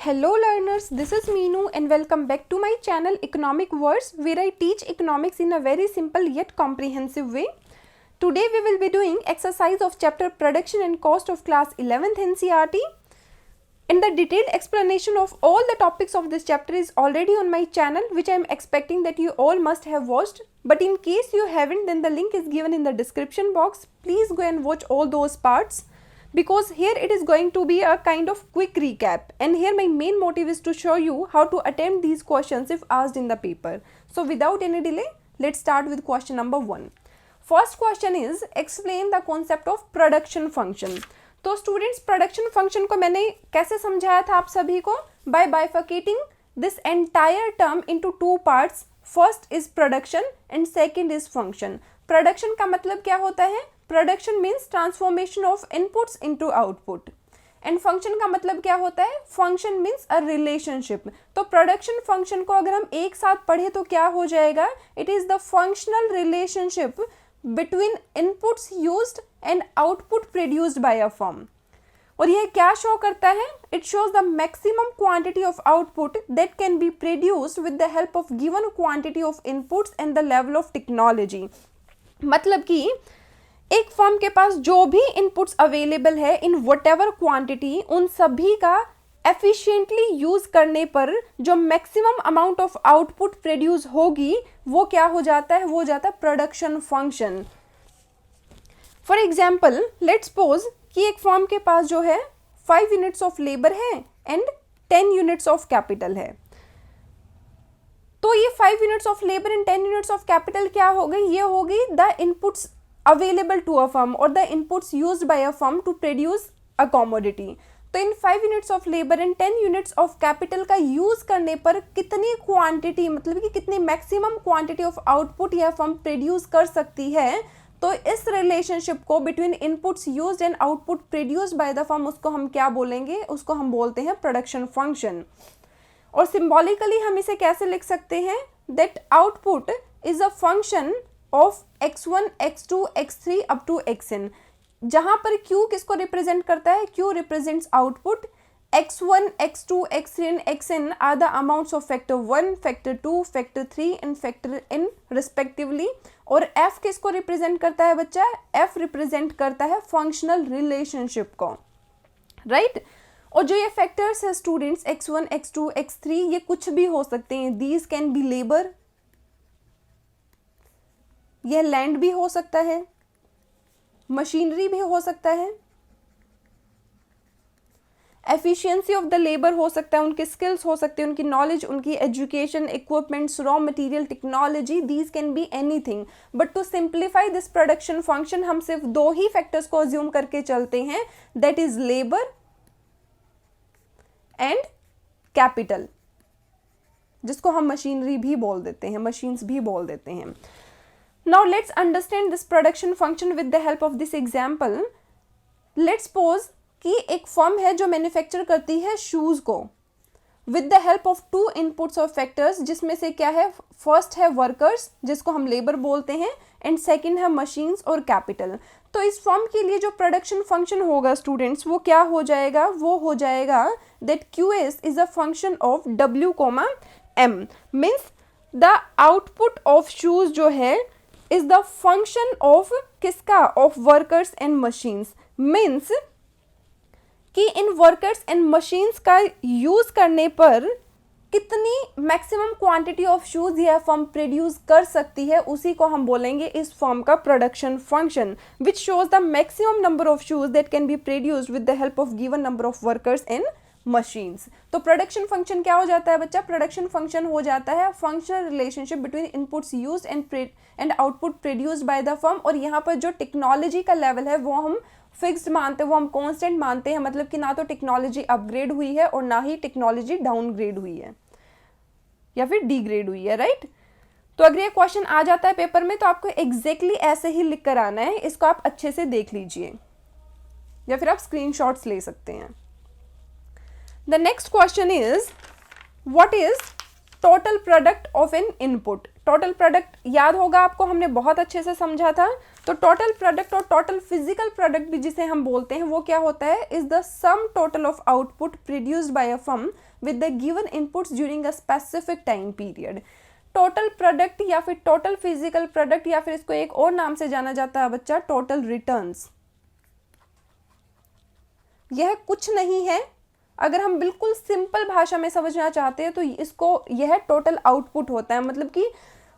Hello learners, this is Meenu and welcome back to my channel Economic Words where I teach economics in a very simple yet comprehensive way. Today we will be doing exercise of chapter Production and Cost of class 11th NCERT. And the detailed explanation of all the topics of this chapter is already on my channel, which I am expecting that you all must have watched. But in case you haven't, then the link is given in the description box. Please go and watch all those parts, because here it is going to be a kind of quick recap, and here my main motive is to show you how to attempt these questions if asked in the paper. So without any delay, let's start with question number 1. First question is explain the concept of production function. तो students production function को मैंने कैसे समझाया था आप सभी को? By bifurcating this entire term into two parts. First is production and second is function. Production का मतलब क्या होता है? Production means transformation of inputs into output. And function का मतलब क्या होता है? Function means a relationship. तो प्रोडक्शन फंक्शन को अगर हम एक साथ पढ़े तो क्या हो जाएगा? It is the functional relationship between inputs used and output produced by a firm. और यह क्या शो करता है? It shows the maximum quantity of output that can be produced with the help of given quantity of inputs and the level of technology. मतलब कि एक firm के पास जो भी इनपुट्स अवेलेबल है इन व्हाटएवर क्वांटिटी, उन सभी का एफिशिएंटली यूज करने पर जो maximum amount of output produce होगी वो क्या हो जाता है? वो हो जाता है production function. For example let's suppose कि एक फर्म के पास जो है 5 यूनिट्स ऑफ लेबर है एंड 10 यूनिट्स ऑफ कैपिटल है. तो ये 5 units of labour and 10 units of capital क्या हो गई? ये होगी the inputs available to a firm और the inputs used by a firm to produce a commodity. तो इन 5 units of labour and 10 units of capital का यूज करने पर कितनी क्वांटिटी, मतलब कि कितनी मैक्सिमम क्वांटिटी ऑफ आउटपुट यह फर्म प्रोड्यूस कर सकती है. तो इस रिलेशनशिप को between inputs used and output produced by the firm, उसको हम क्या बोलेंगे? उसको हम बोलते हैं प्रोडक्शन फंक्शन. और सिंबॉलिकली हम इसे कैसे लिख सकते हैं? That output is a function of x1 x2 x3 up to xn, जहां पर Q किसको रिप्रेजेंट करता है? Q represents output. x1 x2 x3 and xn are the amounts of factor 1 factor 2 factor 3 and factor n respectively. और F किसको represent करता है बच्चा? F रिप्रेजेंट करता है फंक्शनल रिलेशनशिप को, राइट? और जो ये फैक्टर्स है स्टूडेंट्स x1 x2 x3, ये कुछ भी हो सकते हैं. दीज कैन बी लेबर, यह लैंड भी हो सकता है, मशीनरी भी हो सकता है, एफिशिएंसी ऑफ द लेबर हो सकता है, उनके स्किल्स हो सकते हैं, उनकी नॉलेज, उनकी education, equipments, raw material, technology. These can be anything. But to simplify this production function हम सिर्फ 2 ही फैक्टर्स को अज्यूम करके चलते हैं, that is labour and capital, जिसको हम मशीनरी भी बोल देते हैं, मशीन्स भी बोल देते हैं. Now let's understand this production function with the help of this example. Let's suppose कि एक फर्म है जो मैन्युफैक्चर करती है शूज़ को with the help of 2 inputs or factors, जिसमें से क्या है? फर्स्ट है वर्कर्स, जिसको हम लेबर बोलते हैं, एंड सेकंड है मशीन्स और कैपिटल. तो इस फर्म के लिए जो प्रोडक्शन फंक्शन होगा स्टूडेंट्स, वो क्या हो जाएगा? वो हो जाएगा that QS is a function of W, M. Means the output of shoes जो है इज द फंक्शन ऑफ किसका? Of workers and machines. Means कि इन वर्कर्स एंड मशीन्स का यूज करने पर कितनी मैक्सिमम क्वांटिटी ऑफ शूज यह firm produce कर सकती है, उसी को हम बोलेंगे इस फर्म का production function, which shows the maximum number of shoes that can be produced with the help of given number of workers and machines. तो प्रोडक्शन फंक्शन क्या हो जाता है बच्चा? प्रोडक्शन फंक्शन हो जाता है functional relationship between inputs used and output produced by the firm. और यहाँ पर जो टेक्नोलॉजी का लेवल है वो हम फिक्स्ड मानते हैं, वो हम कांस्टेंट मानते हैं. मतलब कि ना तो टेक्नोलॉजी अपग्रेड हुई है और ना ही टेक्नोलॉजी डाउनग्रेड हुई है या फिर डिग्रेड हुई है, राइट? तो अगर ये क्वेश्चन आ जाता है पेपर में तो आपको एग्जैक्टली ऐसे ही लिख कर आना है. इसको आप अच्छे से देख लीजिए या फिर आप स्क्रीनशॉट्स ले सकते हैं. The next question is, what is total product of an input? Total product याद होगा आपको, हमने बहुत अच्छे से समझा था. तो टोटल प्रोडक्ट और टोटल फिजिकल प्रोडक्ट भी जिसे हम बोलते हैं वो क्या होता है, is the sum total of output produced by a firm with the given inputs during a specific time period. Total product या फिर टोटल फिजिकल प्रोडक्ट या फिर इसको एक और नाम से जाना जाता है बच्चा, टोटल रिटर्न्स। यह कुछ नहीं है, अगर हम बिल्कुल सिंपल भाषा में समझना चाहते हैं तो इसको, यह टोटल आउटपुट होता है, मतलब कि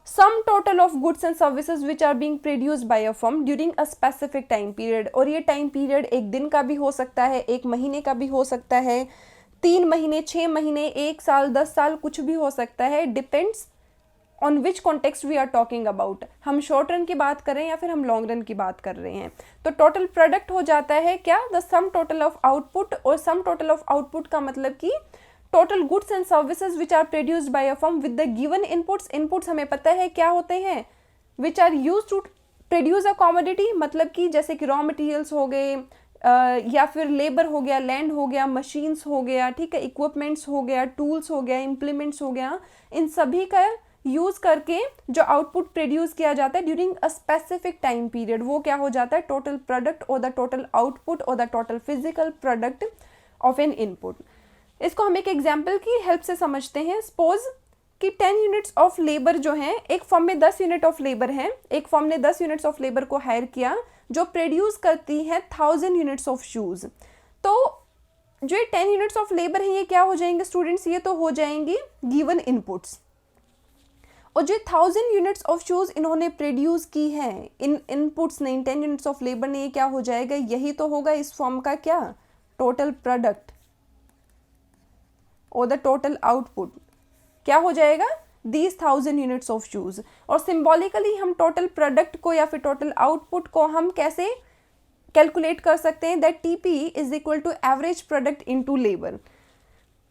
sum total of goods and services which are being produced by a firm during a specific time period. और ये टाइम पीरियड एक दिन का भी हो सकता है, एक महीने का भी हो सकता है, 3 महीने, 6 महीने, 1 साल, 10 साल, कुछ भी हो सकता है, depends on which context we are talking about. हम शॉर्ट रन की बात कर रहे हैं या फिर हम लॉन्ग रन की बात कर रहे हैं। तो टोटल प्रोडक्ट हो जाता है क्या, the sum total of output, और सम टोटल ऑफ आउटपुट का मतलब कि total goods and services which are produced by a firm with the given inputs. Inputs हमें पता है क्या होते हैं, which are used to produce a commodity, मतलब कि जैसे कि रॉ मटेरियल्स हो गए, या फिर लेबर हो गया, लैंड हो गया, मशीन्स हो गया, ठीक है, इक्विपमेंट्स हो गया, टूल्स हो गया, इम्प्लीमेंट्स हो गया, इन सभी का यूज करके जो आउटपुट प्रोड्यूस किया जाता है during a specific time period, वो क्या हो जाता है, टोटल प्रोडक्ट और द टोटल आउटपुट और the total physical product of N input. इसको हम एक एग्जाम्पल की हेल्प से समझते हैं। सपोज कि 10 यूनिट्स ऑफ लेबर जो हैं, एक फर्म में 10 यूनिट ऑफ लेबर हैं, एक फर्म ने 10 यूनिट्स ऑफ लेबर को हायर किया जो प्रोड्यूस करती है 1000 यूनिट्स ऑफ शूज़। तो जो ये 10 यूनिट्स ऑफ लेबर हैं ये क्या हो जाएंगे स्टूडेंट्स, ये तो हो जाएंगी गिवन इनपुट्स। और जो 1000 यूनिट्स ऑफ शूज़ इन्होंने प्रोड्यूस की है, इन इनपुट्स ने, इन 10 यूनिट्स ऑफ लेबर ने, ये क्या हो जाएगा, यही तो होगा इस फर्म का क्या, टोटल प्रोडक्ट और द टोटल आउटपुट। क्या हो जाएगा, दीज 1000 यूनिट्स ऑफ शूज़। और सिंबॉलिकली हम टोटल प्रोडक्ट को या फिर टोटल आउटपुट को हम कैसे कैलकुलेट कर सकते हैं, that TP is equal to average product into labour.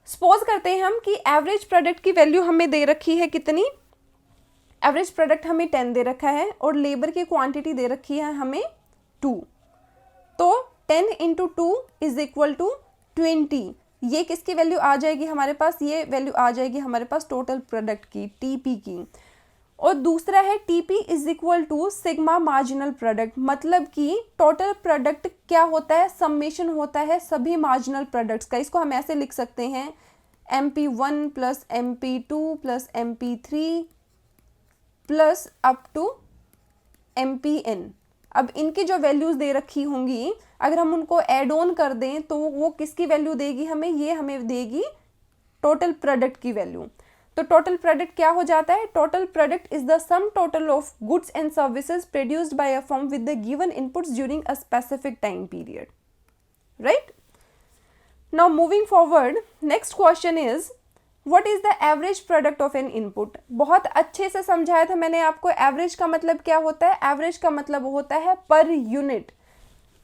Suppose करते हैं हम कि एवरेज प्रोडक्ट की वैल्यू हमें दे रखी है कितनी, एवरेज प्रोडक्ट हमें 10 दे रखा है और लेबर की क्वांटिटी दे रखी है हमें 2। तो 10 इंटू 2 इज इक्वल टू 20। ये किसकी वैल्यू आ जाएगी हमारे पास, ये वैल्यू आ जाएगी हमारे पास टोटल प्रोडक्ट की, टीपी की। और दूसरा है TP is equal to sigma marginal product, मतलब कि टोटल प्रोडक्ट क्या होता है, सम्मेशन होता है सभी मार्जिनल प्रोडक्ट्स का। इसको हम ऐसे लिख सकते हैं MP1 plus MP2 plus MP3 plus up to MPN। अब इनकी जो वैल्यूज़ दे रखी होंगी, अगर हम उनको ऐड ऑन कर दें तो वो किसकी वैल्यू देगी हमें, ये हमें देगी टोटल प्रोडक्ट की वैल्यू। तो टोटल प्रोडक्ट क्या हो जाता है, total product is the sum total of goods and services produced by a firm with the given inputs during a specific time period, right. Now moving forward, next question is what is the average product of N input. बहुत अच्छे से समझाया था मैंने आपको, average का मतलब क्या होता है, एवरेज का मतलब होता है पर यूनिट,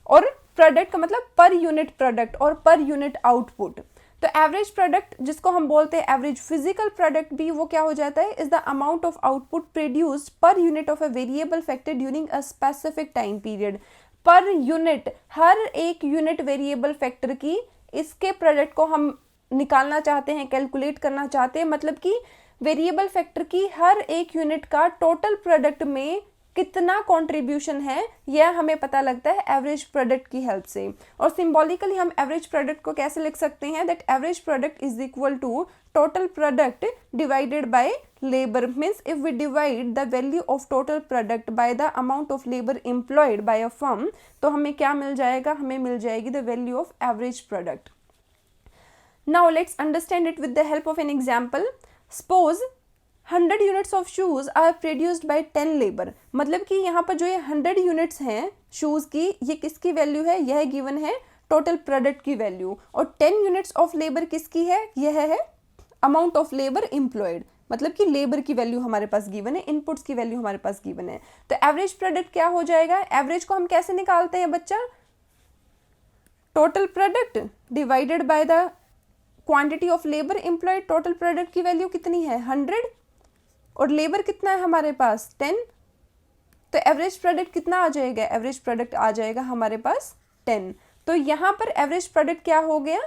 और प्रोडक्ट का मतलब पर यूनिट प्रोडक्ट और पर यूनिट आउटपुट। तो एवरेज प्रोडक्ट जिसको हम बोलते हैं एवरेज फिजिकल प्रोडक्ट भी, वो क्या हो जाता है, is the amount of output produced per unit of a variable factor during a specific time period. Per unit, हर एक यूनिट वेरिएबल फैक्टर की, इसके प्रोडक्ट को हम निकालना चाहते हैं, कैलकुलेट करना चाहते हैं, मतलब कि वेरिएबल फैक्टर की हर एक यूनिट का टोटल प्रोडक्ट में कितना कंट्रीब्यूशन है, यह हमें पता लगता है एवरेज प्रोडक्ट की हेल्प से। और सिंबॉलिकली हम एवरेज प्रोडक्ट को कैसे लिख सकते हैं, that average product is equal to total product divided by labour. Means if we divide the value of total product by the amount of labour employed by a firm, तो हमें क्या मिल जाएगा, हमें मिल जाएगी the value of average product. Now let's understand it with the help of an example. Suppose 100 units of shoes are produced by 10 labor. मतलब कि यहाँ पर जो ये 100 यूनिट्स हैं शूज़ की, ये किसकी वैल्यू है, यह गिवन है टोटल प्रोडक्ट की वैल्यू। और 10 यूनिट्स ऑफ लेबर किसकी है, यह है अमाउंट ऑफ लेबर एम्प्लॉयड, मतलब कि लेबर की वैल्यू हमारे पास गिवन है, इनपुट्स की वैल्यू हमारे पास गिवन है। तो एवरेज प्रोडक्ट क्या हो जाएगा, एवरेज को हम कैसे निकालते हैं बच्चा, total product divided by the quantity of labour employed. Total product की वैल्यू कितनी है 100 और लेबर कितना है हमारे पास 10, तो एवरेज प्रोडक्ट कितना आ जाएगा, एवरेज प्रोडक्ट आ जाएगा हमारे पास 10। तो यहाँ पर एवरेज प्रोडक्ट क्या हो गया,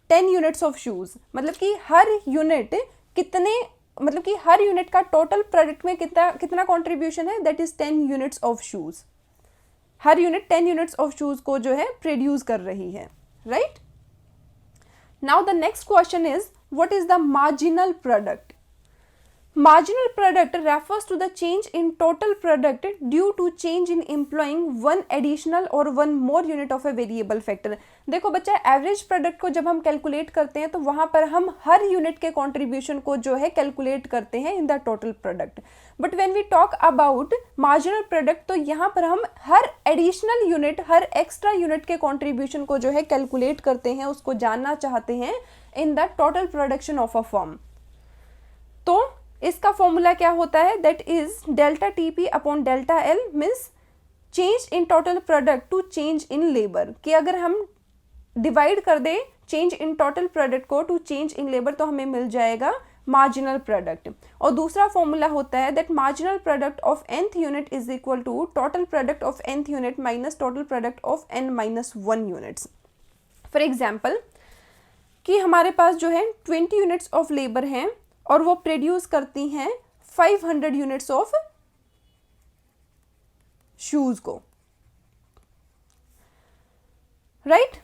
10 यूनिट्स ऑफ शूज़, मतलब कि हर यूनिट कितने मतलब कि हर यूनिट का टोटल प्रोडक्ट में कितना कंट्रीब्यूशन है, that is 10 units of shoes. Her unit 10 units of shoes को जो है प्रोड्यूस कर रही है, right. Now the next question is what is the marginal product. Marginal product refers to the change in total product due to change in employing one additional or one more unit of a variable factor। देखो बच्चा, average product को जब हम calculate करते हैं तो वहां पर हम हर यूनिट के कंट्रीब्यूशन को जो है कैलकुलेट करते हैं in the total product. But when we talk about marginal product तो यहाँ पर हम हर एडिशनल यूनिट, हर एक्स्ट्रा यूनिट के कंट्रीब्यूशन को जो है कैलकुलेट करते हैं, उसको जानना चाहते हैं in the total production of a firm. तो इसका फॉर्मूला क्या होता है, that is delta TP upon delta L, means change in total product to change in labour. कि अगर हम डिवाइड कर दे चेंज इन टोटल प्रोडक्ट को टू चेंज इन लेबर तो हमें मिल जाएगा मार्जिनल प्रोडक्ट। और दूसरा फॉर्मूला होता है that marginal product of nth unit is equal to total product of nth unit minus total product of n-1 units. For example कि हमारे पास जो है 20 यूनिट्स ऑफ लेबर हैं और वो प्रोड्यूस करती हैं 500 यूनिट्स ऑफ शूज को, राइट।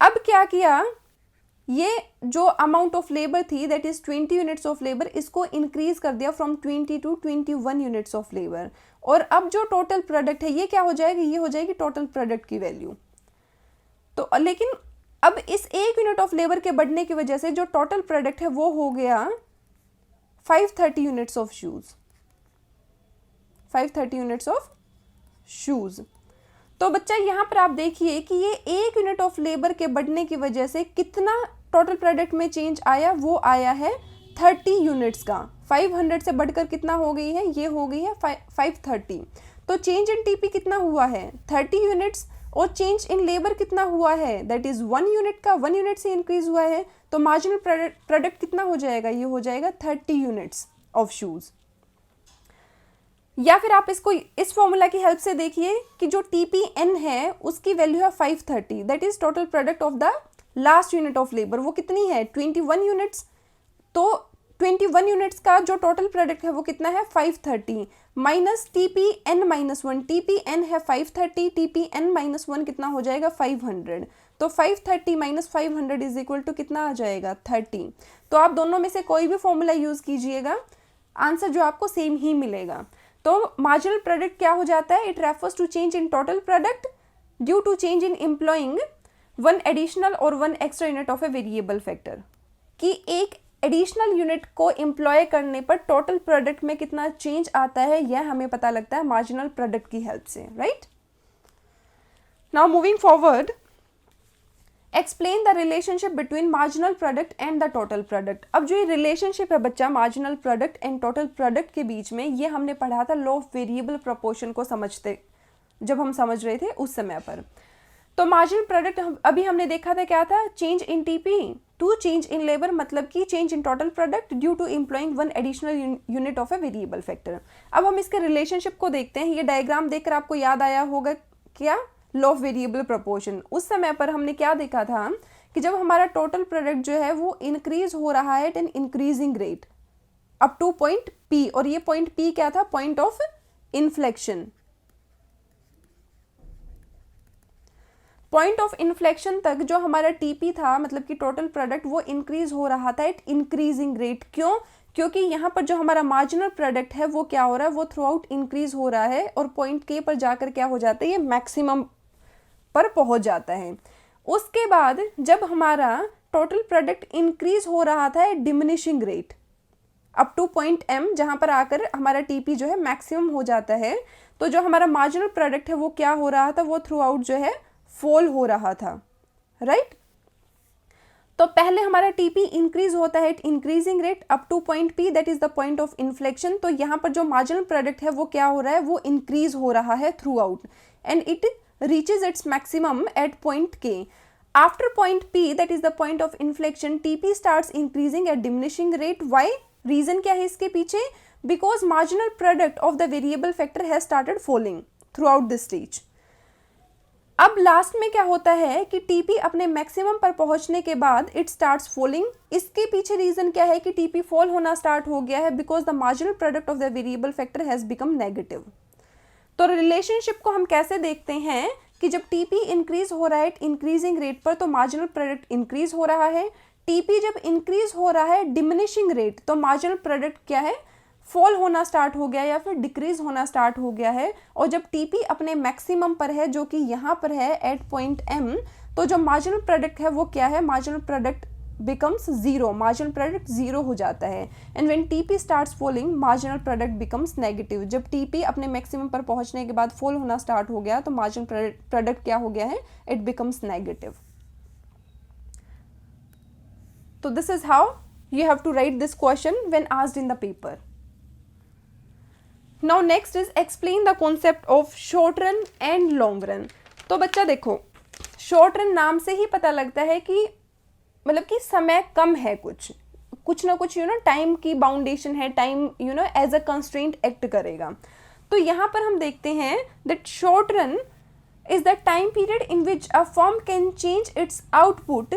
अब क्या किया, ये जो अमाउंट ऑफ लेबर थी that is 20 units of labour, इसको इंक्रीज कर दिया from 20 to 21 units of labour. और अब जो टोटल प्रोडक्ट है ये क्या हो जाएगी, ये हो जाएगी टोटल प्रोडक्ट की वैल्यू। तो लेकिन अब इस एक यूनिट ऑफ लेबर के बढ़ने की वजह से जो टोटल प्रोडक्ट है वो हो गया 530 units of shoes, 530 units of shoes. तो बच्चा यहाँ पर आप देखिए कि ये एक यूनिट ऑफ लेबर के बढ़ने की वजह से कितना टोटल प्रोडक्ट में चेंज आया, वो आया है 30 यूनिट्स का। 500 से बढ़कर कितना हो गई है, ये हो गई है 530। तो चेंज इन टीपी कितना हुआ है, 30 यूनिट्स। और चेंज इन लेबर कितना हुआ है, दैट इज 1 यूनिट का, 1 यूनिट से इंक्रीज हुआ है। तो मार्जिनल प्रोडक्ट कितना हो जाएगा, ये हो जाएगा 30 यूनिट्स ऑफ शूज। या फिर आप इसको इस फॉर्मूला की हेल्प से देखिए कि जो TPN है उसकी वैल्यू है 530, that is total product of the last unit of labour. वो कितनी है, 21 यूनिट्स। तो 21 यूनिट्स का जो टोटल प्रोडक्ट है वो कितना है, 530 माइनस TPN-1। TPN है 530, TPN-1 कितना हो जाएगा, 500। तो 530 माइनस 500 इज इक्वल टू कितना आ जाएगा, 30। तो आप दोनों में से कोई भी फॉर्मूला यूज कीजिएगा, आंसर जो आपको सेम ही मिलेगा। तो मार्जिनल प्रोडक्ट क्या हो जाता है, it refers to change in total product due to change in employing one additional और one extra unit of a variable factor. कि एक एडिशनल यूनिट को एम्प्लॉय करने पर टोटल प्रोडक्ट में कितना चेंज आता है, यह हमें पता लगता है मार्जिनल प्रोडक्ट की हेल्प से, right. Now moving forward, explain the relationship between marginal product and the total product. अब जो ये रिलेशनशिप है बच्चा marginal product and total product के बीच में, ये हमने पढ़ा था लॉ ऑफ वेरिएबल प्रोपोर्शन को समझते, जब हम समझ रहे थे उस समय पर। तो मार्जिनल प्रोडक्ट अभी हमने देखा था क्या था, change in TP to change in labour, मतलब कि change in total product due to employing one additional unit of a variable factor. अब हम इसके रिलेशनशिप को देखते हैं। ये डायग्राम देखकर आपको याद आया होगा क्या, लॉ ऑफ वेरिएबल प्रोपोर्शन। उस समय पर हमने क्या देखा था कि जब हमारा टोटल प्रोडक्ट जो है वो इंक्रीज हो रहा है at an increasing rate up to point P, और ये पॉइंट P क्या था, point of inflection. Point of inflection तक जो हमारा TP था, मतलब कि टोटल प्रोडक्ट, वो इंक्रीज हो रहा था एट इंक्रीजिंग रेट। क्यों, क्योंकि यहाँ पर जो हमारा मार्जिनल प्रोडक्ट है वो क्या हो रहा है, वो थ्रू आउट इंक्रीज हो रहा है और पॉइंट K पर जाकर क्या हो जाता है, ये मैक्सिमम पर पहुंच जाता है। उसके बाद जब हमारा टोटल प्रोडक्ट इंक्रीज हो रहा था diminishing rate up to point M, जहां पर आकर हमारा TP जो है मैक्सिमम हो जाता है, तो जो हमारा मार्जिनल प्रोडक्ट है वो क्या हो रहा था, वो थ्रू आउट जो है फॉल हो रहा था, राइट। तो पहले हमारा TP इंक्रीज होता है increasing rate up to point P, that is the point of inflection. तो यहाँ पर जो मार्जिनल प्रोडक्ट है वो क्या हो रहा है, वो इंक्रीज हो रहा है through out and it reaches its maximum at point K. After point P, that is the point of inflection, TP starts increasing at diminishing rate. Why? Reason क्या है इसके पीछे? Because marginal product of the variable factor has started falling throughout this stage. अब last में क्या होता है कि टीपी अपने मैक्सिमम पर पहुंचने के बाद इट स्टार्ट्स फॉलिंग। इसके पीछे रीजन क्या है कि टीपी फॉल होना स्टार्ट हो गया है? Because the marginal product of the variable factor has become negative. तो रिलेशनशिप को हम कैसे देखते हैं कि जब टीपी इंक्रीज हो रहा है इंक्रीजिंग रेट पर तो मार्जिनल प्रोडक्ट इंक्रीज हो रहा है, टीपी जब इंक्रीज हो रहा है डिमिनिशिंग रेट तो मार्जिनल प्रोडक्ट क्या है, फॉल होना स्टार्ट हो गया या फिर डिक्रीज होना स्टार्ट हो गया है। और जब टीपी अपने मैक्सिमम पर है जो कि यहाँ पर है एट पॉइंट एम, तो जो मार्जिनल प्रोडक्ट है वो क्या है, marginal product becomes zero, marginal product zero हो जाता है। And when TP starts falling marginal product becomes negative. जब टीपी अपने मैक्सिमम पर पहुंचने के बाद फॉल होना स्टार्ट हो गया तो मार्जिनल प्रोडक्ट क्या हो गया है, इट बिकम्स नेगेटिव। तो this is how you have to write this question when asked in the paper. Now next is explain the concept of short run and long run. तो बच्चा देखो, short run नाम से ही पता लगता है कि मतलब कि समय कम है, कुछ ना कुछ टाइम की बाउंडेशन है, time as a constraint act करेगा। तो यहाँ पर हम देखते हैं that short run is the time period in which a firm can change its output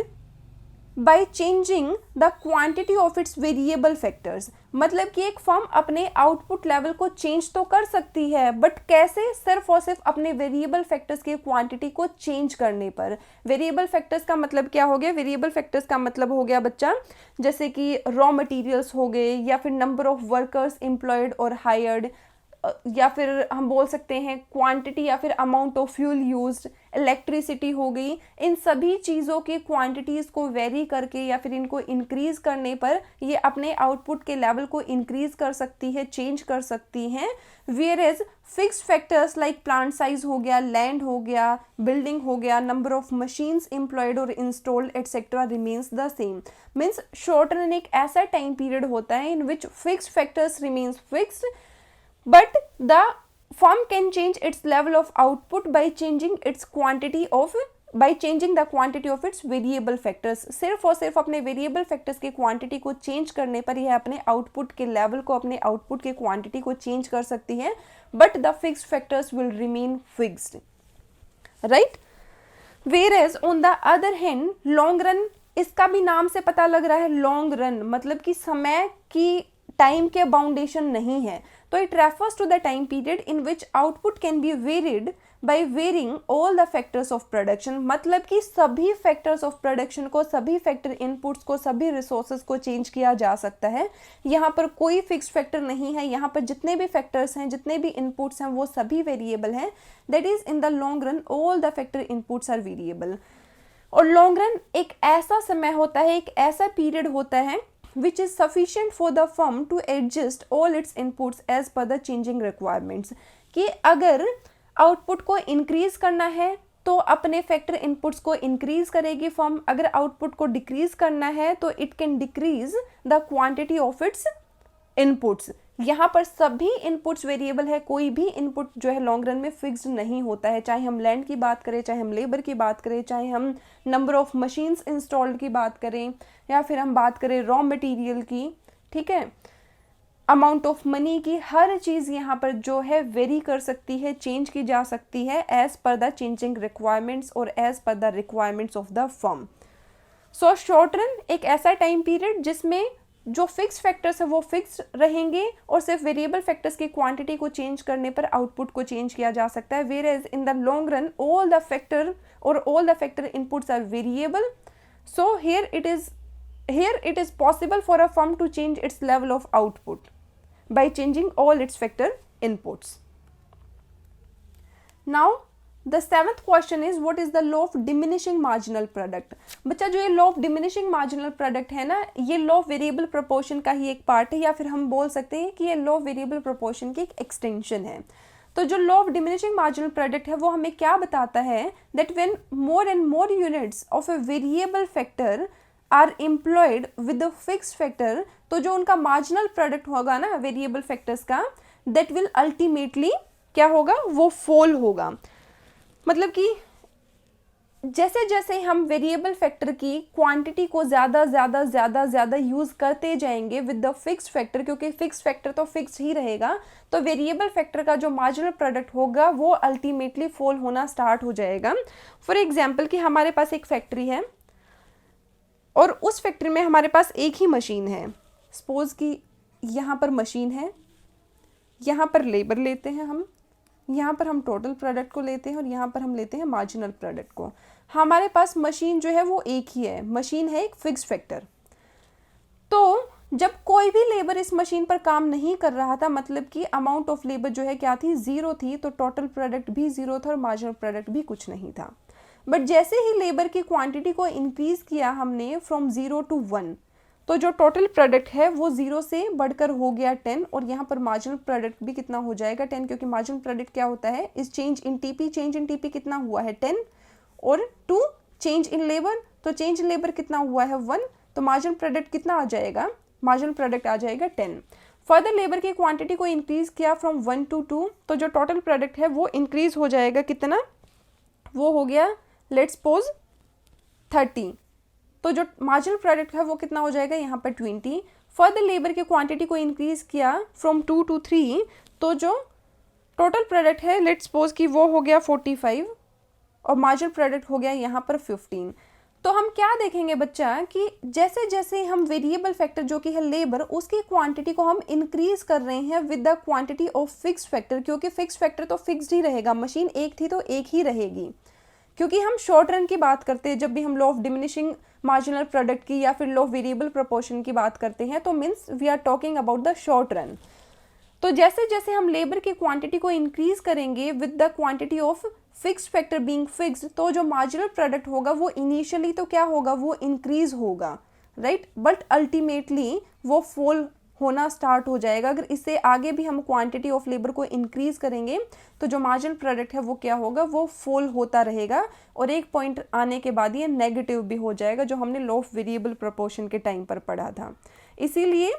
by changing the quantity of its variable factors. मतलब कि एक फर्म अपने आउटपुट लेवल को चेंज तो कर सकती है, बट कैसे, सिर्फ और सिर्फ अपने वेरिएबल फैक्टर्स की क्वांटिटी को चेंज करने पर। वेरिएबल फैक्टर्स का मतलब क्या हो गया, वेरिएबल फैक्टर्स का मतलब हो गया बच्चा जैसे कि रॉ मटेरियल्स हो गए, या फिर नंबर ऑफ वर्कर्स एम्प्लॉयड और हायर्ड, या फिर हम बोल सकते हैं क्वांटिटी या फिर amount of fuel used, electricity हो गई। इन सभी चीज़ों की क्वांटिटीज़ को वेरी करके या फिर इनको इंक्रीज करने पर ये अपने आउटपुट के लेवल को इंक्रीज कर सकती है, चेंज कर सकती हैं। Whereas fixed factors like plant size हो गया, लैंड हो गया, बिल्डिंग हो गया, नंबर ऑफ मशीन्स एम्प्लॉयड और installed etcetera remains the same. Means short run एक ऐसा टाइम पीरियड होता है in which fixed factors remains fixed, but the firm can change its level of output by changing its quantity of its variable factors। सिर्फ और सिर्फ अपने variable factors की quantity को चेंज करने पर यह अपने आउटपुट के लेवल को, अपने आउटपुट की क्वांटिटी को चेंज कर सकती है, but the fixed factors will remain fixed, right. Whereas on the other hand long run, इसका भी नाम से पता लग रहा है लॉन्ग रन मतलब कि समय की, टाइम के बाउंडेशन नहीं है। तो it refers to the time period in which output can be varied by varying all the factors of production. मतलब कि सभी फैक्टर्स ऑफ प्रोडक्शन को, सभी फैक्टर इनपुट्स को, सभी रिसोर्सेज को चेंज किया जा सकता है। यहाँ पर कोई फिक्स्ड फैक्टर नहीं है, यहाँ पर जितने भी फैक्टर्स हैं, जितने भी इनपुट्स हैं वो सभी वेरिएबल हैं। That is in the long run all the factor inputs are variable. और लॉन्ग रन एक ऐसा समय होता है, एक ऐसा पीरियड होता है which is sufficient for the firm to adjust all its inputs as per the changing requirements। कि अगर आउटपुट को इंक्रीज करना है तो अपने फैक्टर इनपुट्स को इंक्रीज करेगी फर्म, अगर आउटपुट को डिक्रीज करना है तो it can decrease the quantity of it's inputs. यहाँ पर सभी इनपुट्स वेरिएबल है, कोई भी इनपुट जो है लॉन्ग रन में फिक्स्ड नहीं होता है। चाहे हम लैंड की बात करें, चाहे हम लेबर की बात करें, चाहे हम नंबर ऑफ मशीन्स इंस्टॉल्ड की बात करें, या फिर हम बात करें रॉ मटेरियल की, ठीक है, अमाउंट ऑफ मनी की, हर चीज़ यहाँ पर जो है वेरी कर सकती है, चेंज की जा सकती है as per the changing requirements और as per the requirements of the firm. So short run एक ऐसा टाइम पीरियड जिसमें जो फिक्स फैक्टर्स है वो फिक्स रहेंगे और सिर्फ वेरिएबल फैक्टर्स की क्वांटिटी को चेंज करने पर आउटपुट को चेंज किया जा सकता है। Whereas in the long run all the factor inputs are variable. So here it is possible for a firm to change its level of output by changing all its factor inputs. Now the seventh question is what is the law of diminishing marginal product। बच्चा जो ये law of diminishing marginal product है ना, ये law of variable proportion का ही एक part है, या फिर हम बोल सकते हैं कि ये law of variable proportion की एक एक्सटेंशन है। तो जो law of diminishing marginal product है वो हमें क्या बताता है, that when more and more units of a variable factor are employed with fixed factor, तो जो उनका मार्जिनल प्रोडक्ट होगा ना वेरिएबल फैक्टर्स का, दैट विल अल्टीमेटली क्या होगा, वो फॉल होगा। मतलब कि जैसे जैसे हम वेरिएबल फैक्टर की क्वांटिटी को ज़्यादा यूज़ करते जाएंगे विद द फिक्स्ड फैक्टर, क्योंकि फिक्स्ड फैक्टर तो फिक्स्ड ही रहेगा, तो वेरिएबल फैक्टर का जो मार्जिनल प्रोडक्ट होगा वो अल्टीमेटली फॉल होना स्टार्ट हो जाएगा। फॉर एग्जांपल कि हमारे पास एक फैक्ट्री है और उस फैक्ट्री में हमारे पास एक ही मशीन है। सपोज कि यहाँ पर मशीन है, यहाँ पर लेबर लेते हैं हम, यहाँ पर हम टोटल प्रोडक्ट को लेते हैं और यहाँ पर हम लेते हैं मार्जिनल प्रोडक्ट को। हमारे पास मशीन जो है वो एक ही है, मशीन है एक फिक्स्ड फैक्टर। तो जब कोई भी लेबर इस मशीन पर काम नहीं कर रहा था, मतलब कि अमाउंट ऑफ लेबर जो है क्या थी, ज़ीरो थी, तो टोटल प्रोडक्ट भी ज़ीरो था और मार्जिनल प्रोडक्ट भी कुछ नहीं था। बट जैसे ही लेबर की क्वांटिटी को इंक्रीज़ किया हमने फ्रॉम 0 to 1, तो जो टोटल प्रोडक्ट है वो 0 से बढ़कर हो गया 10, और यहाँ पर मार्जिनल प्रोडक्ट भी कितना हो जाएगा 10, क्योंकि मार्जिनल प्रोडक्ट क्या होता है, इस चेंज इन टीपी कितना हुआ है 10, और 2 चेंज इन लेबर, तो चेंज इन लेबर कितना हुआ है 1, तो मार्जिनल प्रोडक्ट कितना आ जाएगा, मार्जिनल प्रोडक्ट आ जाएगा 10। फर्दर लेबर की क्वांटिटी को इंक्रीज किया फ्रॉम 1 to 2, तो जो टोटल प्रोडक्ट है वो इंक्रीज हो जाएगा कितना, वो हो गया लेट्स सपोज 30, तो जो मार्जिनल प्रोडक्ट है वो कितना हो जाएगा यहाँ पर 20। फर्दर लेबर की क्वांटिटी को इंक्रीज किया फ्रॉम 2 to 3, तो जो टोटल प्रोडक्ट है लेट्स सपोज कि वो हो गया 45 और मार्जिनल प्रोडक्ट हो गया यहाँ पर 15। तो हम क्या देखेंगे बच्चा कि जैसे जैसे हम वेरिएबल फैक्टर जो कि है लेबर, उसकी क्वांटिटी को हम इंक्रीज कर रहे हैं with the quantity of fixed factor, क्योंकि फिक्स्ड फैक्टर तो फिक्स्ड ही रहेगा, मशीन एक थी तो एक ही रहेगी। क्योंकि हम शॉर्ट रन की बात करते हैं, जब भी हम law of diminishing marginal product की या फिर लॉ ऑफ वेरिएबल प्रोपोर्शन की बात करते हैं, तो means we are talking about the short run. तो जैसे जैसे हम लेबर की क्वांटिटी को इंक्रीज करेंगे with the quantity of fixed factor being fixed, तो जो मार्जिनल प्रोडक्ट होगा वो इनिशियली तो क्या होगा, वो इंक्रीज होगा, राइट, बट अल्टीमेटली वो फॉल होना स्टार्ट हो जाएगा। अगर इससे आगे भी हम क्वांटिटी ऑफ लेबर को इंक्रीज करेंगे तो जो मार्जिनल प्रोडक्ट है वो क्या होगा, वो फॉल होता रहेगा, और एक पॉइंट आने के बाद ये नेगेटिव भी हो जाएगा, जो हमने लॉ ऑफ वेरिएबल प्रोपोर्शन के टाइम पर पढ़ा था। इसीलिए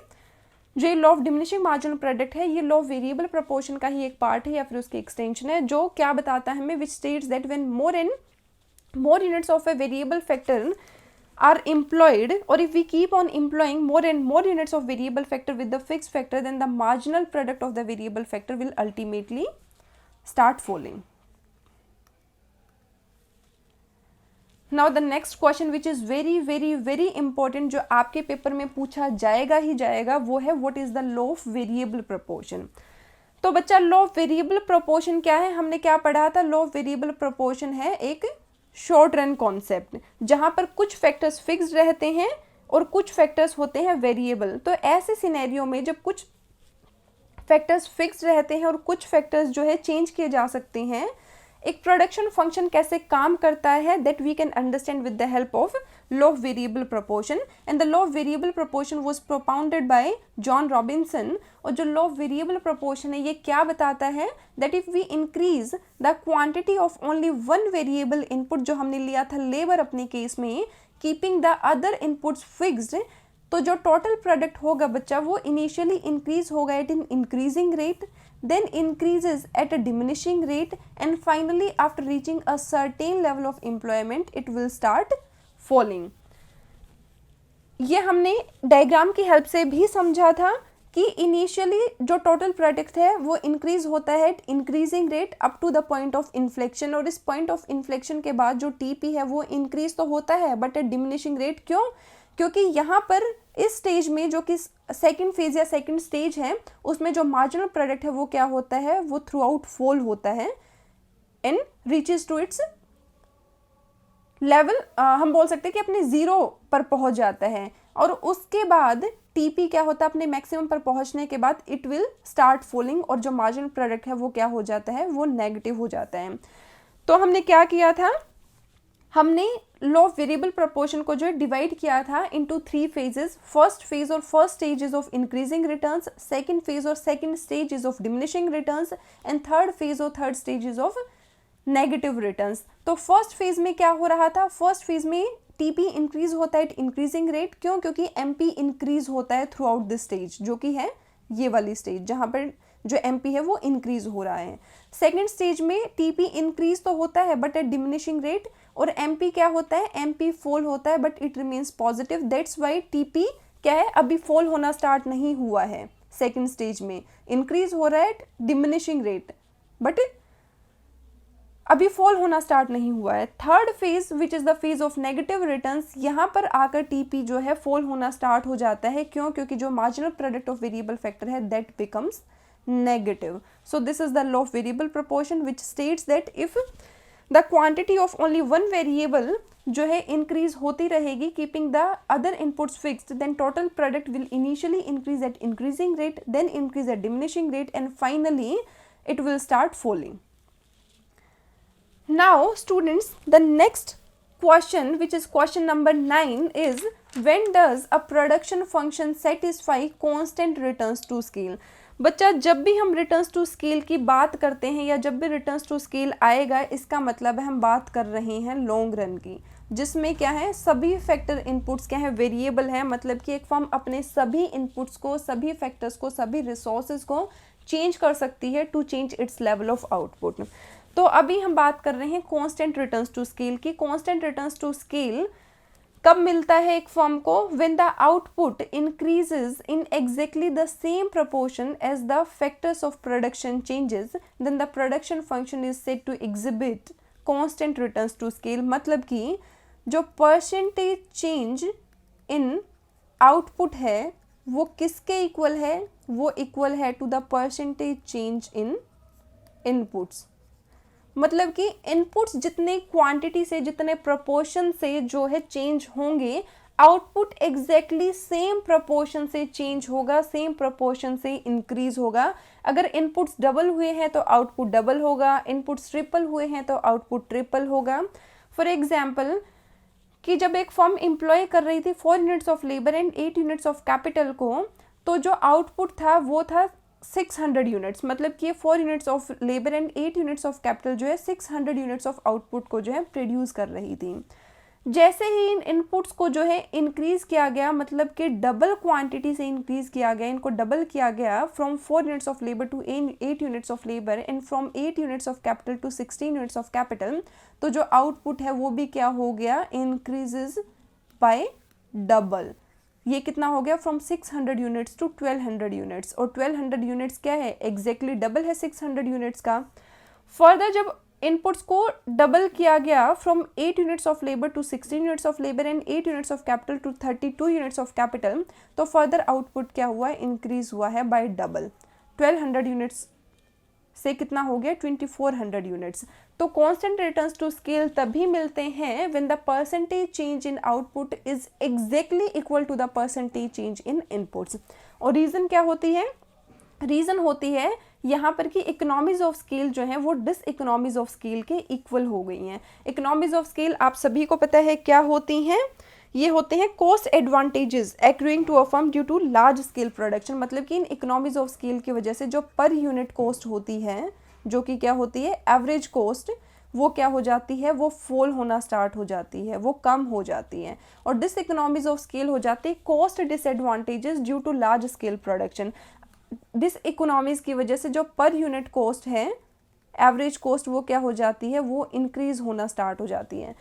जो law of diminishing marginal product है ये लॉ ऑफ वेरिएबल प्रोपोर्शन का ही एक पार्ट है या फिर उसकी एक्सटेंशन है, जो क्या बताता है हमें, विच states that when more units of a variable factor are employed, or if we keep on employing more and more units of variable factor with the fixed factor, then the marginal product of the variable factor will ultimately start falling. Now the next question which is very important, जो आपके paper में पूछा जाएगा ही जाएगा, वो है what is the law of variable proportion। तो बच्चा लॉ ऑफ वेरिएबल प्रोपोर्शन क्या है, हमने क्या पढ़ा था, लॉ ऑफ वेरिएबल प्रोपोर्शन है एक शॉर्ट रन कॉन्सेप्ट, जहां पर कुछ फैक्टर्स फिक्स्ड रहते हैं और कुछ फैक्टर्स होते हैं वेरिएबल। तो ऐसे सिनेरियो में जब कुछ फैक्टर्स फिक्स्ड रहते हैं और कुछ फैक्टर्स जो है चेंज किए जा सकते हैं, एक प्रोडक्शन फंक्शन कैसे काम करता है, that we can understand with the help of law of variable proportion. And the law of variable proportion was propounded by John Robinson. और जो लॉ ऑफ वेरिएबल प्रोपोर्शन है ये क्या बताता है, that if we increase the quantity of only one variable input, जो हमने लिया था लेबर अपने केस में, keeping the other inputs fixed, तो जो टोटल प्रोडक्ट होगा बच्चा वो इनिशियली इंक्रीज होगा at an increasing rate, then increases at a diminishing rate, and finally after reaching a certain level of employment it will start falling। ये हमने diagram की help से भी समझा था कि इनिशियली जो टोटल प्रोडक्ट है वो इंक्रीज होता है at increasing rate up to the point of inflection, और इस पॉइंट ऑफ इन्फ्लेक्शन के बाद जो टीपी है वो इंक्रीज तो होता है बट एट डिमिनिशिंग रेट। क्यों? क्योंकि यहाँ पर इस स्टेज में जो कि सेकंड फेज या सेकंड स्टेज है, उसमें जो मार्जिनल प्रोडक्ट है वो क्या होता है, वो थ्रू आउट फॉल होता है and reaches to its level, हम बोल सकते हैं कि अपने जीरो पर पहुंच जाता है, और उसके बाद टीपी क्या होता है, अपने मैक्सिमम पर पहुंचने के बाद इट विल स्टार्ट फॉलिंग, और जो मार्जिनल प्रोडक्ट है वो क्या हो जाता है, वो नेगेटिव हो जाता है। तो हमने क्या किया था, हमने लॉ ऑफ वेरिएबल प्रोपोर्शन को जो है डिवाइड किया था इनटू 3 फेजेस। फर्स्ट फेज और first stage is of increasing returns, second phase और second stage is of diminishing returns, and third phase और third stage is of negative returns. तो first phase में क्या हो रहा था, फर्स्ट फेज में टीपी इंक्रीज होता है इंक्रीजिंग रेट। क्यों? क्योंकि एमपी इंक्रीज होता है थ्रू आउट दिस स्टेज, जो कि है ये वाली स्टेज जहाँ पर जो एमपी है वो इंक्रीज हो रहा है। सेकेंड स्टेज में टीपी इंक्रीज तो होता है बट एट डिमिनिशिंग रेट, और MP क्या होता है, MP फॉल होता है but it remains positive, that's why TP क्या है, अभी फॉल होना स्टार्ट नहीं हुआ है, सेकेंड स्टेज में इंक्रीज हो रहा है एट डिमिनिशिंग रेट बट अभी फॉल होना स्टार्ट नहीं हुआ है। Third phase which is the phase of negative returns, यहाँ पर आकर TP जो है फॉल होना स्टार्ट हो जाता है। क्यों? क्योंकि जो marginal product of variable factor है that becomes negative. So this is the law of variable proportion which states that if the quantity of only one variable जो है इंक्रीज होती रहेगी keeping the other inputs fixed, then total product will initially increase at increasing rate, then increase at diminishing rate and finally it will start falling. Now students, the next question, which is question number 9, is when does a production function satisfy constant returns to scale? बच्चा जब भी हम returns to scale की बात करते हैं या जब भी रिटर्न्स टू स्केल आएगा, इसका मतलब है हम बात कर रहे हैं लॉन्ग रन की, जिसमें क्या है सभी फैक्टर इनपुट्स क्या है वेरिएबल है, मतलब कि एक फर्म अपने सभी इनपुट्स को, सभी फैक्टर्स को, सभी रिसोर्सेज को चेंज कर सकती है to change its level of output. तो अभी हम बात कर रहे हैं कांस्टेंट रिटर्न्स टू स्केल की। कांस्टेंट रिटर्न्स टू स्केल कब मिलता है एक फर्म को? When the output increases in exactly the same proportion as the factors of production changes, then the production function is said to exhibit constant returns to scale. मतलब कि जो percentage change in output है वो किसके equal है? वो equal है to the percentage change in inputs. मतलब कि इनपुट्स जितने क्वांटिटी से, जितने प्रोपोर्शन से जो है चेंज होंगे, आउटपुट एग्जैक्टली सेम प्रोपोर्शन से चेंज होगा, सेम प्रोपोर्शन से इंक्रीज होगा। अगर इनपुट्स डबल हुए हैं तो आउटपुट डबल होगा, इनपुट्स ट्रिपल हुए हैं तो आउटपुट ट्रिपल होगा। फॉर एग्जाम्पल कि जब एक फर्म एम्प्लॉय कर रही थी 4 units of labour and 8 units of capital को, तो जो आउटपुट था वो था 600 यूनिट्स। मतलब कि ये 4 units of labour and 8 units of capital जो है 600 यूनिट्स ऑफ आउटपुट को जो है प्रोड्यूस कर रही थी। जैसे ही इन इनपुट्स को जो है इंक्रीज किया गया, मतलब कि डबल क्वांटिटी से इंक्रीज किया गया, इनको डबल किया गया from 4 units of labour to 8 units of labour and from 8 units of capital to 16 units of capital, तो जो आउटपुट है वो भी क्या हो गया? Increases by double. ये कितना हो गया? फ्रॉम 600 यूनिट्स टू 1200 यूनिट्स, और 1200 यूनिट्स क्या है? एग्जैक्टली डबल है 600 यूनिट्स का। फर्दर जब इनपुट्स को डबल किया गया from 8 units of labour to 16 units of labour and 8 units of capital to 32 units of capital, तो फर्दर आउटपुट क्या हुआ? इंक्रीज हुआ है बाय डबल। 1200 यूनिट्स से कितना हो गया? 2400 यूनिट्स। तो कांस्टेंट रिटर्न्स टू स्केल तभी मिलते हैं when the percentage change in output is exactly equal to the percentage change in inputs. और रीजन क्या होती है? रीजन होती है यहाँ पर कि इकोनॉमीज ऑफ स्केल जो है वो डिस इकोनॉमीज ऑफ स्केल के इक्वल हो गई हैं। इकोनॉमीज ऑफ स्केल आप सभी को पता है क्या होती हैं? ये होते हैं cost advantages accruing to a firm due to large scale production. मतलब कि इन इकोनॉमीज ऑफ स्केल की वजह से जो पर यूनिट कॉस्ट होती है, जो कि क्या होती है? एवरेज कॉस्ट, वो क्या हो जाती है? वो फॉल होना स्टार्ट हो जाती है, वो कम हो जाती है, और डिस इकोनॉमीज ऑफ स्केल हो जाती है cost disadvantages due to large scale production. Diseconomies की वजह से जो पर यूनिट कॉस्ट है, एवरेज कॉस्ट, वो क्या हो जाती है? वो इंक्रीज होना स्टार्ट हो जाती है।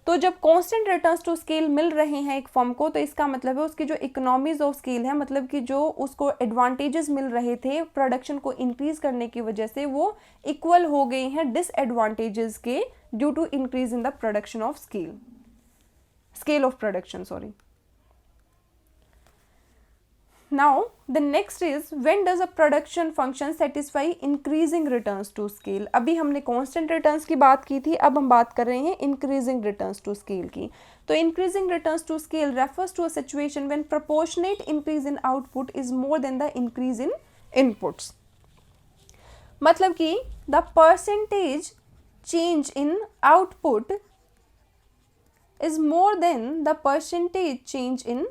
तो जब कांस्टेंट रिटर्न्स टू स्केल मिल रहे हैं एक फर्म को, तो इसका मतलब है उसकी जो इकोनॉमीज ऑफ स्केल है, मतलब कि जो उसको एडवांटेजेस मिल रहे थे प्रोडक्शन को इंक्रीज करने की वजह से, वो इक्वल हो गए हैं डिसएडवांटेजेस के due to increase in the production of scale of production, sorry. Now the next is when does a production function satisfy increasing returns to scale? अभी हमने constant returns की बात की थी, अब हम बात कर रहे हैं increasing returns to scale की। तो increasing returns to scale refers to a situation when proportionate increase in output is more than the increase in inputs। मतलब कि the percentage change in output is more than the percentage change in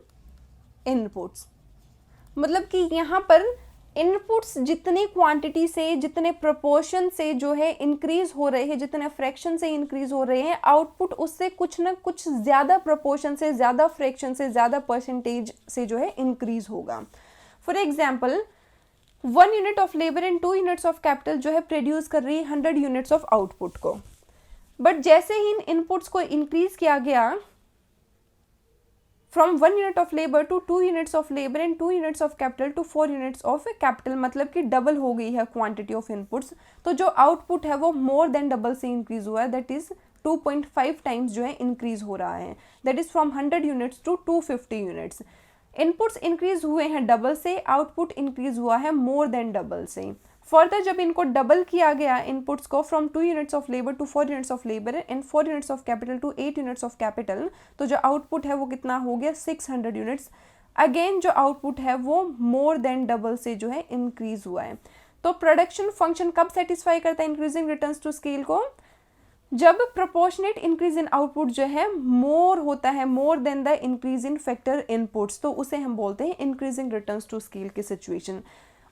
inputs। मतलब कि यहाँ पर inputs जितनी quantity से, जितने proportion से जो है इंक्रीज हो रहे हैं, जितने फ्रैक्शन से इंक्रीज हो रहे हैं, आउटपुट उससे कुछ ना कुछ ज़्यादा प्रोपोर्शन से, ज़्यादा फ्रैक्शन से, ज़्यादा परसेंटेज से जो है इंक्रीज होगा। For example 1 unit of labour and 2 units of capital जो है प्रोड्यूस कर रही है 100 यूनिट्स ऑफ आउटपुट को। बट जैसे ही इन इनपुट्स को इंक्रीज किया गया from 1 unit of labour to 2 units of labour and 2 units of capital to 4 units of capital, मतलब कि डबल हो गई है क्वांटिटी ऑफ इनपुट्स, तो जो आउटपुट है वो मोर देन डबल से इंक्रीज हुआ है, दैट इज 2.5 टाइम्स जो है इंक्रीज हो रहा है, that is from 100 units to 250 units. Inputs increase हुए हैं डबल से, आउटपुट इंक्रीज हुआ है मोर देन डबल से। फर्दर जब इनको डबल किया गया इनपुट्स को from 2 units of labour to 4 units of labour and 4 units of capital to 8 units of capital, तो जो आउटपुट है वो कितना हो गया 600 यूनिट्स। अगेन जो आउटपुट है वो मोर देन डबल से जो है इंक्रीज हुआ है। तो प्रोडक्शन फंक्शन कब सेटिस्फाई करता है इंक्रीजिंग रिटर्न्स टू स्केल को? जब प्रोपोर्शनेट इंक्रीज इन आउटपुट जो है मोर होता है, more than the increase in factor inputs, तो उसे हम बोलते हैं इंक्रीजिंग रिटर्न्स टू स्केल की सिचुएशन।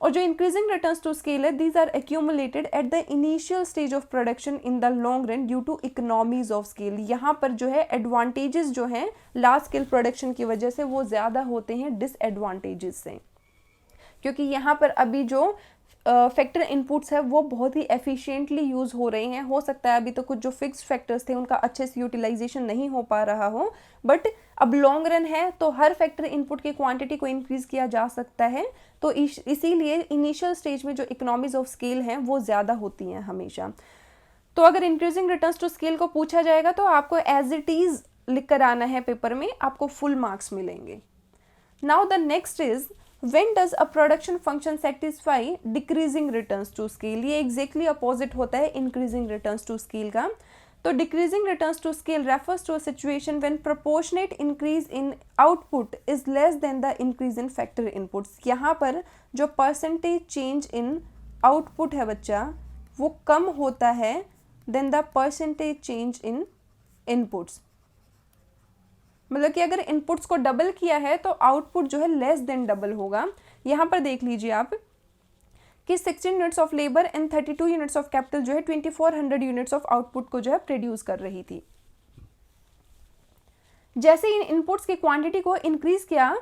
और जो इंक्रीजिंग रिटर्न्स टू स्केल है, these are accumulated at the initial stage of production in the long run due to economies of scale. यहाँ पर जो है एडवांटेजेस जो हैं लार्ज स्केल प्रोडक्शन की वजह से वो ज़्यादा होते हैं डिसएडवांटेजेस से, क्योंकि यहाँ पर अभी जो फैक्टर इनपुट्स है वो बहुत ही एफिशिएंटली यूज़ हो रहे हैं। हो सकता है अभी तो कुछ जो फिक्स्ड फैक्टर्स थे उनका अच्छे से यूटिलाइजेशन नहीं हो पा रहा हो, बट अब लॉन्ग रन है तो हर फैक्टर इनपुट की क्वांटिटी को इंक्रीज किया जा सकता है, तो इसीलिए इनिशियल स्टेज में जो इकोनॉमीज ऑफ स्केल हैं वो ज़्यादा होती हैं हमेशा। तो अगर इंक्रीजिंग रिटर्न्स टू स्केल को पूछा जाएगा तो आपको एज इट इज़ लिख कर आना है पेपर में, आपको फुल मार्क्स मिलेंगे। Now the next is when does a production function satisfy decreasing returns to scale? ये exactly opposite होता है increasing returns to scale का। तो decreasing returns to scale refers to a situation when proportionate increase in output is less than the increase in factor inputs। यहाँ पर जो percentage change in output है बच्चा वो कम होता है than the percentage change in inputs। मतलब कि अगर इनपुट्स को डबल किया है तो आउटपुट जो है लेस देन डबल होगा। यहाँ पर देख लीजिए आप कि 16 units of labour and 32 units of capital जो है 2400 यूनिट्स ऑफ आउटपुट को जो है प्रोड्यूस कर रही थी। जैसे इन इनपुट्स की क्वांटिटी को इंक्रीज किया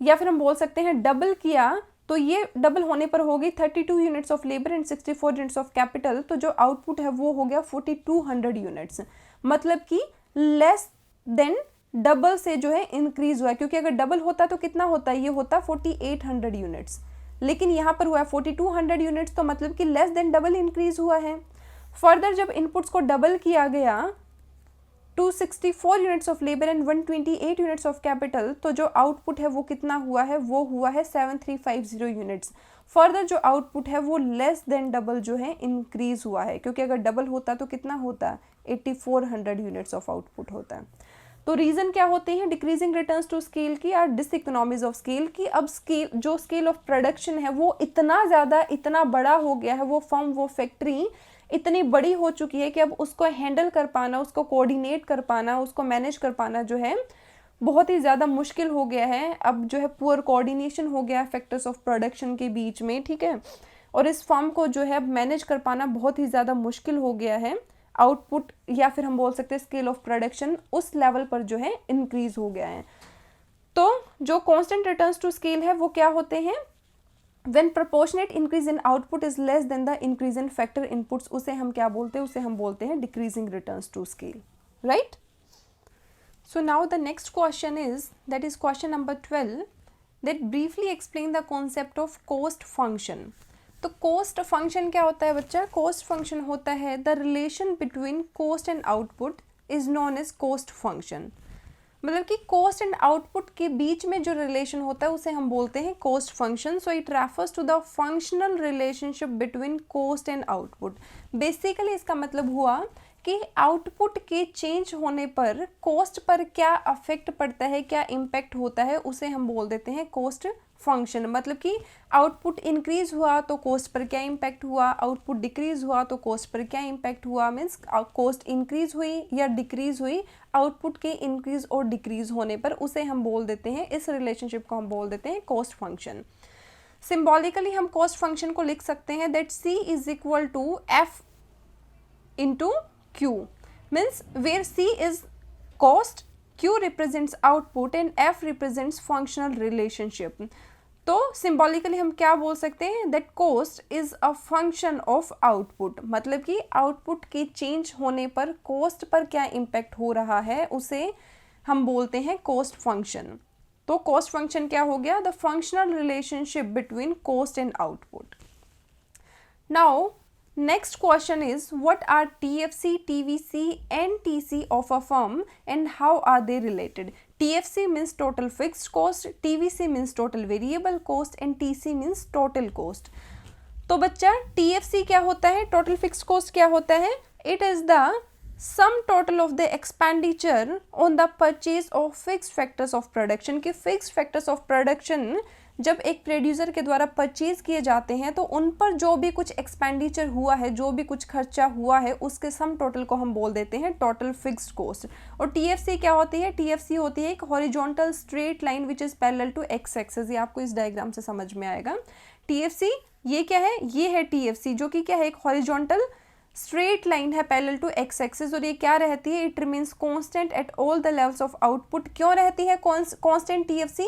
या फिर हम बोल सकते हैं डबल किया, तो ये डबल होने पर होगी 32 units of labour and 64 units of capital, तो जो आउटपुट है वो हो गया 4200 यूनिट्स, मतलब कि लेस देन डबल से जो है इंक्रीज हुआ है। क्योंकि अगर डबल होता तो कितना होता है, ये होता 4800 यूनिट्स, लेकिन यहाँ पर हुआ है 4200 यूनिट्स, तो मतलब कि लेस देन डबल इंक्रीज हुआ है। फर्दर जब इनपुट्स को डबल किया गया 264 units of labour and 128 units of capital, तो जो आउटपुट है वो कितना हुआ है, वो हुआ है 7350 यूनिट्स। फर्दर जो आउटपुट है वो लेस देन डबल जो है इंक्रीज हुआ है, क्योंकि अगर डबल होता तो कितना होता, 8400 यूनिट्स ऑफ आउटपुट होता है। तो रीज़न क्या होते हैं डिक्रीजिंग रिटर्न्स टू स्केल की, और डिसइकोनॉमीज ऑफ स्केल की? अब स्केल जो स्केल ऑफ प्रोडक्शन है वो इतना ज़्यादा इतना बड़ा हो गया है, वो फर्म वो फैक्ट्री इतनी बड़ी हो चुकी है कि अब उसको हैंडल कर पाना, उसको कोऑर्डिनेट कर पाना, उसको मैनेज कर पाना जो है बहुत ही ज़्यादा मुश्किल हो गया है। अब जो है पुअर कोऑर्डिनेशन हो गया फैक्टर्स ऑफ प्रोडक्शन के बीच में, ठीक है, और इस फर्म को जो है मैनेज कर पाना बहुत ही ज़्यादा मुश्किल हो गया है। आउटपुट या फिर हम बोल सकते हैं स्केल ऑफ प्रोडक्शन उस लेवल पर जो है इंक्रीज हो गया है। तो जो कांस्टेंट रिटर्न्स टू स्केल है वो क्या होते हैं, when proportionate increase in output is less than the increase in factor inputs, उसे हम क्या बोलते हैं, उसे हम बोलते हैं decreasing returns to scale, right. So now the next question is, that is question number 12, that briefly explain the concept of cost function. तो कॉस्ट फंक्शन क्या होता है बच्चा? कॉस्ट फंक्शन होता है the relation between cost and output is known as cost function. मतलब कि cost and output के बीच में जो रिलेशन होता है उसे हम बोलते हैं cost function. So it refers to the functional relationship between cost and output. Basically इसका मतलब हुआ कि आउटपुट के चेंज होने पर कॉस्ट पर क्या अफेक्ट पड़ता है, क्या इम्पैक्ट होता है, उसे हम बोल देते हैं कॉस्ट फंक्शन। मतलब कि आउटपुट इंक्रीज हुआ तो कॉस्ट पर क्या इम्पैक्ट हुआ, आउटपुट डिक्रीज हुआ तो कॉस्ट पर क्या इम्पैक्ट हुआ, मीन्स कॉस्ट इंक्रीज हुई या डिक्रीज हुई आउटपुट के इंक्रीज और डिक्रीज होने पर, उसे हम बोल देते हैं, इस रिलेशनशिप को हम बोल देते हैं कॉस्ट फंक्शन। सिम्बॉलिकली हम कॉस्ट फंक्शन को लिख सकते हैं that C is equal to F into Q, means where C is cost, Q represents output and F represents functional relationship। तो सिंबॉलिकली हम क्या बोल सकते हैं, that cost is a function of output, मतलब कि आउटपुट के चेंज होने पर कॉस्ट पर क्या इम्पैक्ट हो रहा है उसे हम बोलते हैं कॉस्ट फंक्शन। तो कॉस्ट फंक्शन क्या हो गया, the functional relationship between cost and output. Now next question is, what are TFC, TVC and TC of a firm and how are they related? TFC means total fixed cost, TVC means total variable cost and TC means total cost. तो बच्चा TFC क्या होता है, total fixed cost क्या होता है, it is the sum total of the expenditure on the purchase of fixed factors of production। के fixed factors of production जब एक प्रोड्यूसर के द्वारा परचेज किए जाते हैं तो उन पर जो भी कुछ एक्सपेंडिचर हुआ है, जो भी कुछ खर्चा हुआ है, उसके सम टोटल को हम बोल देते हैं टोटल फिक्स्ड कॉस्ट। और टीएफसी क्या होती है, टीएफसी होती है एक horizontal straight line which is parallel to X axis. ये आपको इस डायग्राम से समझ में आएगा। टीएफसी ये क्या है, ये है टीएफसी जो कि क्या है, एक हॉरिजॉन्टल स्ट्रेट लाइन है पैरेलल टू एक्स एक्सिस। और ये क्या रहती है, it remains constant eight all the levels of output. क्यों रहती है कांस्टेंट टीएफसी,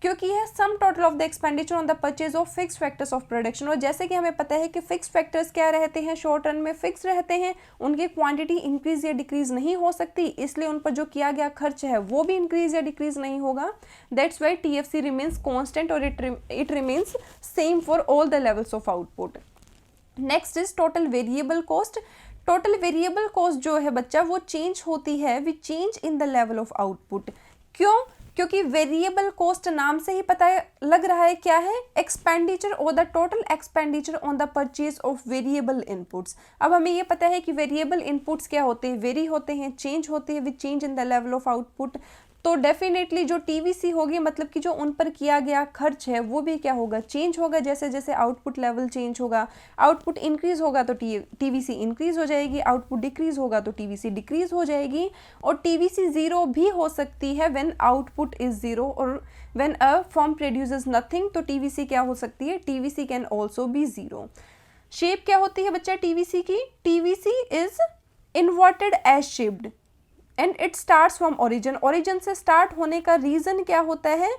क्योंकि यह सम total of the expenditure on the purchase of fix factors of production. और जैसे कि हमें पता है कि फिक्स फैक्टर्स क्या रहते हैं, शॉर्ट रन में फिक्स रहते हैं, उनकी क्वांटिटी इंक्रीज या डिक्रीज नहीं हो सकती, इसलिए उन पर जो किया गया खर्च है वो भी इंक्रीज या डिक्रीज नहीं होगा। That's why TFC remains constant और it remains same for all the levels of output. Next is total variable cost. Total variable cost जो है बच्चा वो चेंज होती है with change in the level of output. क्यों, क्योंकि वेरिएबल कॉस्ट नाम से ही पता लग रहा है क्या है, एक्सपेंडिचर और the total expenditure on the purchase of variable inputs. अब हमें ये पता है कि वेरिएबल इनपुट्स क्या होते हैं, वेरी होते हैं, चेंज होते हैं with change in the level of output. तो डेफिनेटली जो टीवीसी होगी, मतलब कि जो उन पर किया गया खर्च है वो भी क्या होगा, चेंज होगा। जैसे जैसे आउटपुट लेवल चेंज होगा, आउटपुट इंक्रीज होगा तो टीवीसी इंक्रीज हो जाएगी, आउटपुट डिक्रीज होगा तो टीवीसी डिक्रीज हो जाएगी। और टीवीसी जीरो भी हो सकती है व्हेन आउटपुट इज जीरो, और when a firm produces nothing तो टीवीसी क्या हो सकती है, TVC can also be zero. Shape क्या होती है बच्चा टीवीसी की, TVC is inverted S shaped and it starts from origin. Origin से स्टार्ट होने का रीज़न क्या होता है,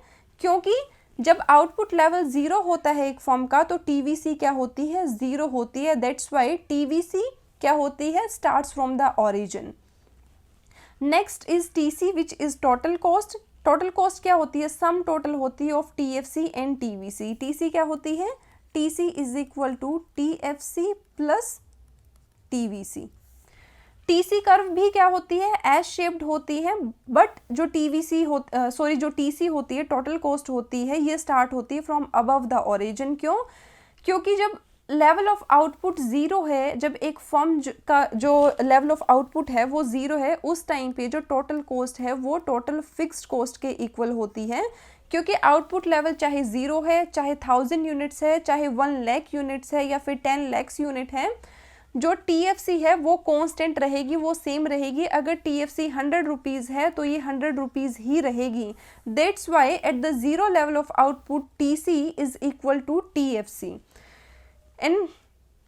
क्योंकि जब आउटपुट लेवल जीरो होता है एक फॉर्म का तो टीवीसी क्या होती है, जीरो होती है। दैट्स वाई टीवीसी क्या होती है, starts from the origin. Next is TC which is total cost. Total cost क्या होती है, सम टोटल होती है of TFC and TVC. TC क्या होती है, TC is equal to TFC plus TVC. TC curve भी क्या होती है, एस शेप्ड होती है, बट जो जो टीसी होती है, टोटल कॉस्ट होती है, ये स्टार्ट होती है फ्रॉम अबव द ओरिजिन। क्यों, क्योंकि जब लेवल ऑफ आउटपुट जीरो है, जब एक फर्म का जो लेवल ऑफ आउटपुट है वो जीरो है, उस टाइम पे जो टोटल कॉस्ट है वो टोटल फिक्स्ड कॉस्ट के इक्वल होती है। क्योंकि आउटपुट लेवल चाहे जीरो है, चाहे 1000 यूनिट्स है, चाहे 1 लाख यूनिट्स है या फिर 10 लाख यूनिट है, जो टीएफसी है वो कांस्टेंट रहेगी, वो सेम रहेगी। अगर टीएफसी 100 रुपीज़ है तो ये 100 रुपीज़ ही रहेगी। That's why at the zero level of output TC is equal to TFC. And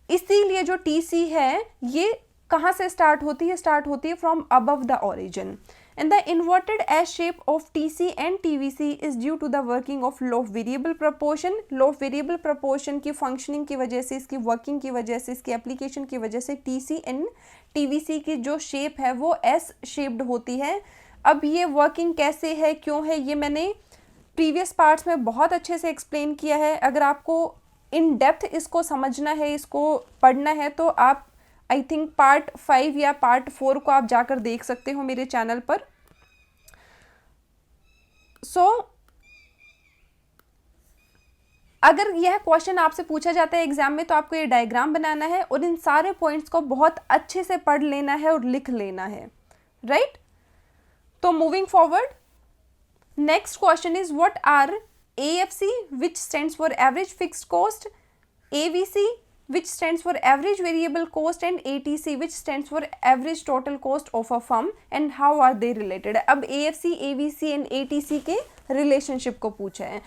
इसीलिए जो टीसी है ये कहाँ से स्टार्ट होती है, स्टार्ट होती है from above the origin. And the inverted S shape of TC and TVC is due to the working of law of variable proportion। law of variable proportion की functioning की वजह से, इसकी working की वजह से, इसकी application की वजह से TC and TVC की जो shape है वो S shaped होती है। अब ये working कैसे है, क्यों है, ये मैंने previous parts में बहुत अच्छे से explain किया है। अगर आपको in depth इसको समझना है, इसको पढ़ना है, तो आप आई थिंक पार्ट 5 या पार्ट 4 को आप जाकर देख सकते हो मेरे चैनल पर। अगर यह क्वेश्चन आपसे पूछा जाता है एग्जाम में तो आपको ये डायग्राम बनाना है और इन सारे पॉइंट्स को बहुत अच्छे से पढ़ लेना है और लिख लेना है, राइट। तो moving forward, next question is what are AFC which stands for average fixed cost, AVC which stands for average variable cost and ATC which stands for average total cost of a firm and how are they related। अब AFC, AVC and ATC के relationship को पूछा है।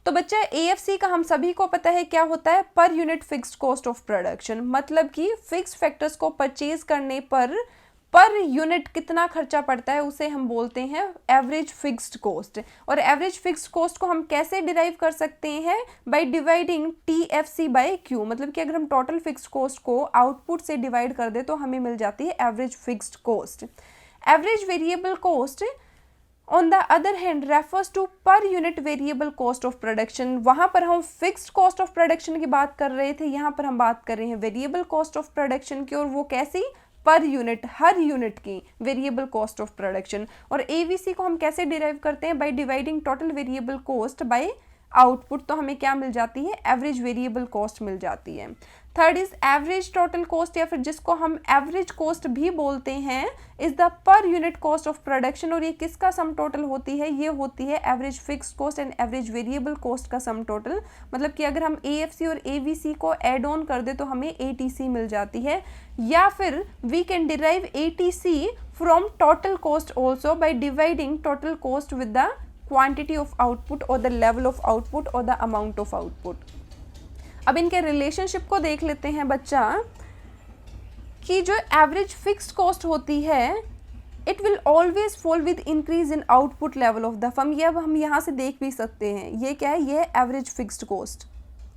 तो बच्चा AFC का हम सभी को पता है क्या होता है, per unit fixed cost of production, मतलब कि फिक्स्ड फैक्टर्स को परचेज करने पर पर यूनिट कितना खर्चा पड़ता है उसे हम बोलते हैं एवरेज फिक्स्ड कॉस्ट। और एवरेज फिक्स्ड कॉस्ट को हम कैसे डिराइव कर सकते हैं, by dividing TFC by Q। मतलब कि अगर हम टोटल फिक्स्ड कॉस्ट को आउटपुट से डिवाइड कर दे तो हमें मिल जाती है average fixed cost. Average variable cost on the other hand refers to per unit variable cost of production. वहाँ पर हम फिक्स्ड कॉस्ट ऑफ प्रोडक्शन की बात कर रहे थे, यहाँ पर हम बात कर रहे हैं वेरिएबल कॉस्ट ऑफ प्रोडक्शन की, और वो कैसी, पर यूनिट, हर यूनिट की वेरिएबल कॉस्ट ऑफ प्रोडक्शन। और AVC को हम कैसे डिराइव करते हैं, by dividing total variable cost by output. तो हमें क्या मिल जाती है, एवरेज वेरिएबल कॉस्ट मिल जाती है। Third is average total cost, या फिर जिसको हम एवरेज कॉस्ट भी बोलते हैं, इज द पर यूनिट कॉस्ट ऑफ प्रोडक्शन। और ये किसका सम टोटल होती है, ये होती है average fixed cost and average variable cost का सम टोटल। मतलब कि अगर हम AFC और AVC को एड ऑन कर दे तो हमें ATC मिल जाती है, या फिर we can derive ATC from total cost also by dividing total cost with the quantity of output और द लेवल ऑफ आउटपुट और द अमाउंट ऑफ आउटपुट। अब इनके रिलेशनशिप को देख लेते हैं बच्चा, कि जो एवरेज फिक्स्ड कॉस्ट होती है it will always fall with increase in output level of the firm. ये अब हम यहाँ से देख भी सकते हैं, ये क्या है, ये एवरेज फिक्स्ड कॉस्ट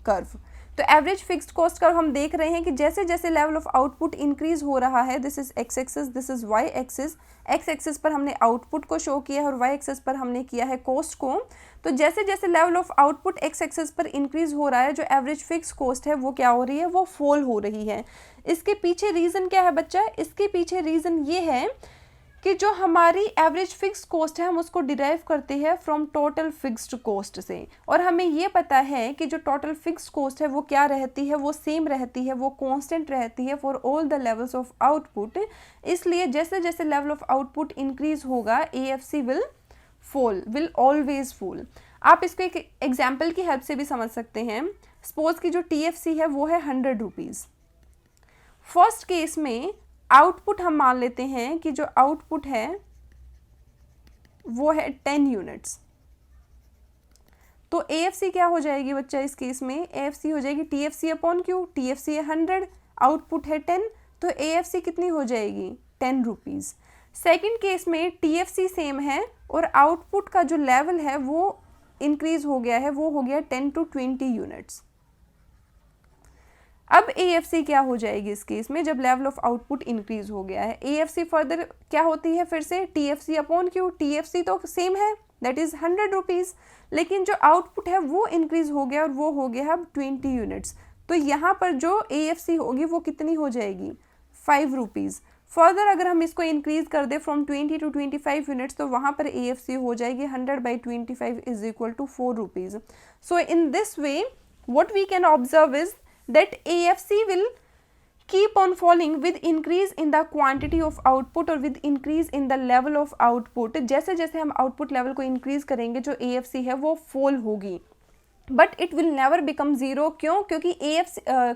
कर्व। तो एवरेज फिक्स्ड कॉस्ट कर्व हम देख रहे हैं कि जैसे जैसे लेवल ऑफ आउटपुट इंक्रीज हो रहा है, this is X axis, this is Y axis. X axis पर हमने आउटपुट को शो किया है और वाई एक्सिस पर हमने किया है कॉस्ट को। तो जैसे जैसे level of output x axis पर इंक्रीज हो रहा है, जो एवरेज फिक्स कॉस्ट है वो क्या हो रही है, वो फॉल हो रही है। इसके पीछे रीज़न क्या है बच्चा, इसके पीछे रीज़न ये है कि जो हमारी एवरेज फिक्स्ड कॉस्ट है हम उसको डिराइव करते हैं फ्रॉम टोटल फिक्स्ड कॉस्ट से। और हमें ये पता है कि जो टोटल फिक्स्ड कॉस्ट है वो क्या रहती है, वो सेम रहती है, वो कांस्टेंट रहती है for all the levels of output. इसलिए जैसे जैसे लेवल ऑफ आउटपुट इंक्रीज होगा AFC विल ऑलवेज फॉल। आप इसको एक एग्जाम्पल की हेल्प से भी समझ सकते हैं। सपोज की जो TFC है वो है 100 रुपीज़। फर्स्ट केस में आउटपुट हम मान लेते हैं कि जो आउटपुट है वो है 10 यूनिट्स। तो AFC क्या हो जाएगी बच्चा इस केस में, AFC हो जाएगी TFC अपॉन Q। TFC है 100, आउटपुट है 10, तो AFC कितनी हो जाएगी, 10 रुपीज़। सेकेंड केस में TFC सेम है और आउटपुट का जो लेवल है वो इंक्रीज हो गया है, वो हो गया 10 to 20 यूनिट्स। अब AFC क्या हो जाएगी इस केस में, जब लेवल ऑफ आउटपुट इंक्रीज हो गया है। AFC फर्दर क्या होती है, फिर से TFC अपॉन Q। TFC तो सेम है, दैट इज 100 रुपीज़, लेकिन जो आउटपुट है वो इंक्रीज हो गया और वो हो गया अब 20 यूनिट्स। तो यहाँ पर जो AFC होगी वो कितनी हो जाएगी, 5 रुपीज़। फर्दर अगर हम इसको इंक्रीज कर दे फ्रॉम 20 to 25 यूनिट्स, तो वहाँ पर AFC हो जाएगी 100/25 is equal to 4 rupees. So in this way what we can observe is that AFC will keep on falling with increase in the quantity of output or with increase in the level of output। जैसे जैसे हम output level को increase करेंगे जो AFC है वो fall होगी, but it will never become zero. क्यों, क्योंकि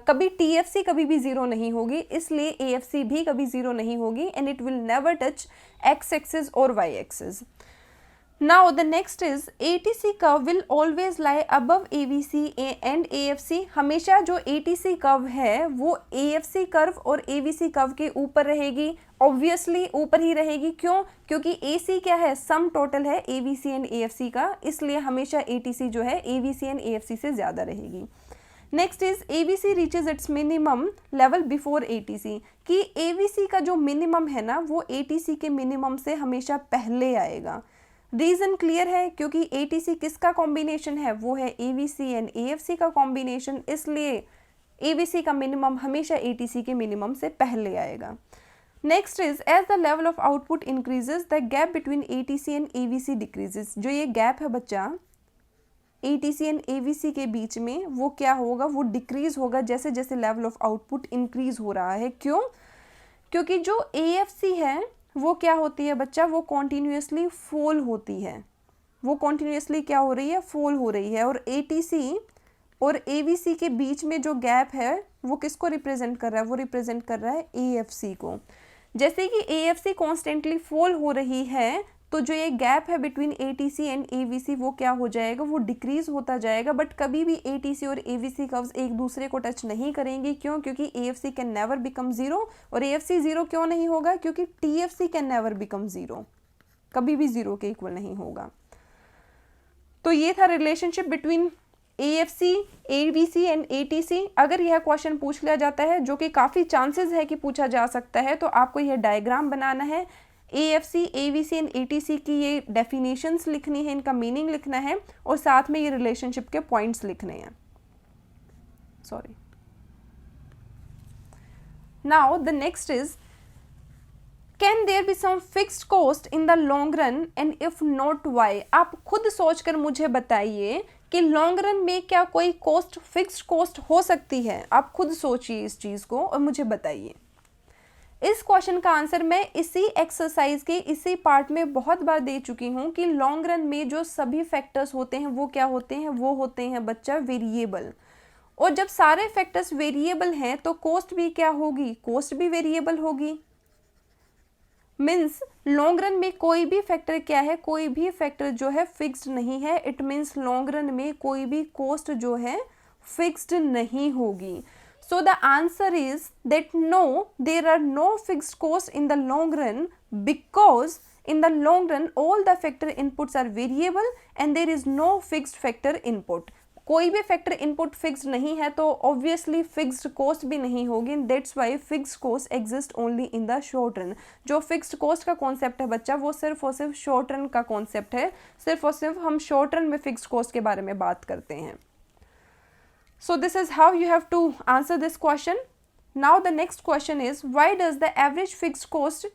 कभी TFC कभी भी ज़ीरो नहीं होगी, इसलिए AFC भी कभी ज़ीरो नहीं होगी, and it will never touch X axis और Y axis. Now the next is ATC curve will always lie above AVC and AFC। हमेशा जो ATC कर्व है वो AFC कर्व और AVC कर्व के ऊपर रहेगी, ऑब्वियसली ऊपर ही रहेगी। क्यों, क्योंकि AC क्या है, सम टोटल है AVC एंड AFC का, इसलिए हमेशा ATC जो है AVC एंड AFC से ज़्यादा रहेगी। Next is AVC reaches it's minimum level before ATC। कि AVC का जो मिनिमम है ना वो ATC के मिनिमम से हमेशा पहले आएगा। रीज़न क्लियर है, क्योंकि ATC किसका कॉम्बिनेशन है, वो है AVC एंड AFC का कॉम्बिनेशन, इसलिए AVC का मिनिमम हमेशा ATC के मिनिमम से पहले आएगा। Next is as the level of output increases the gap between ATC and AVC decreases. जो ये गैप है बच्चा ATC एंड AVC के बीच में, वो क्या होगा, वो डिक्रीज होगा जैसे जैसे लेवल ऑफ आउटपुट इंक्रीज हो रहा है। क्यों, क्योंकि जो AFC है वो क्या होती है बच्चा, वो कॉन्टीन्यूसली फॉल होती है, वो कॉन्टीन्यूसली क्या हो रही है, फॉल हो रही है। और ATC और AVC के बीच में जो गैप है वो किसको रिप्रेजेंट कर रहा है, वो रिप्रेजेंट कर रहा है AFC को। जैसे कि AFC कॉन्स्टेंटली फॉल हो रही है तो जो ये गैप है बिटवीन ATC एंड AVC वो क्या हो जाएगा, वो डिक्रीज होता जाएगा। बट कभी भी ATC और AVC कर्व्स एक दूसरे को टच नहीं करेंगे। क्यों? क्योंकि AFC can never become zero. और AFC ज़ीरो क्यों नहीं होगा? क्योंकि TFC can never become zero, कभी भी ज़ीरो के इक्वल नहीं होगा। तो ये था relationship between AFC, AVC and ATC। अगर यह क्वेश्चन पूछ लिया जाता है, जो कि काफ़ी चांसेस है कि पूछा जा सकता है, तो आपको यह डायग्राम बनाना है। AFC, AVC एंड ATC की ये डेफिनेशंस लिखनी है, इनका मीनिंग लिखना है और साथ में ये रिलेशनशिप के पॉइंट्स लिखने हैं। Sorry. Now the next is, can there be some fixed cost in the long run and if not why. आप खुद सोचकर मुझे बताइए कि लॉन्ग रन में क्या कोई कॉस्ट फिक्स्ड कॉस्ट हो सकती है। आप खुद सोचिए इस चीज़ को और मुझे बताइए। इस क्वेश्चन का आंसर मैं इसी एक्सरसाइज के इसी पार्ट में बहुत बार दे चुकी हूँ कि लॉन्ग रन में जो सभी फैक्टर्स होते हैं वो क्या होते हैं, वो होते हैं बच्चा वेरिएबल। और जब सारे फैक्टर्स वेरिएबल हैं तो कॉस्ट भी क्या होगी, कॉस्ट भी वेरिएबल होगी। मीन्स लॉन्ग रन में कोई भी फैक्टर क्या है, कोई भी फैक्टर जो है फिक्स्ड नहीं है। इट मीन्स लॉन्ग रन में कोई भी कॉस्ट जो है फिक्स्ड नहीं होगी। So the answer is that no, there are no fixed cost in the long run because in the long run all the factor inputs are variable and there is no fixed factor input। कोई भी factor input fixed नहीं है तो obviously fixed cost भी नहीं होगी। That's why fixed cost exist only in the short run. जो fixed cost का कॉन्सेप्ट है बच्चा, वो सिर्फ और सिर्फ शॉर्ट रन का कॉन्सेप्ट है। सिर्फ और सिर्फ हम शॉर्ट रन में फिक्स्ड कॉस्ट के बारे में बात करते हैं। So this is how you have to answer this question. Now the next question is, why does the average fixed cost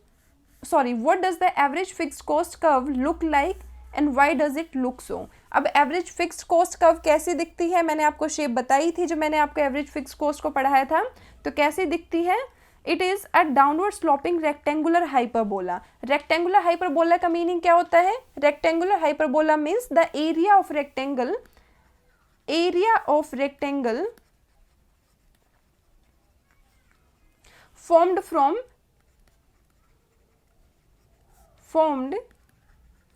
what does the average fixed cost curve look like and why does it look so। अब average fixed cost curve कैसी दिखती है, मैंने आपको shape बताई थी जब मैंने आपको एवरेज फिक्स्ड कॉस्ट को पढ़ाया था। तो कैसी दिखती है, it is a downward sloping rectangular hyperbola. Rectangular hyperbola का मीनिंग क्या होता है, rectangular hyperbola means the area of rectangle formed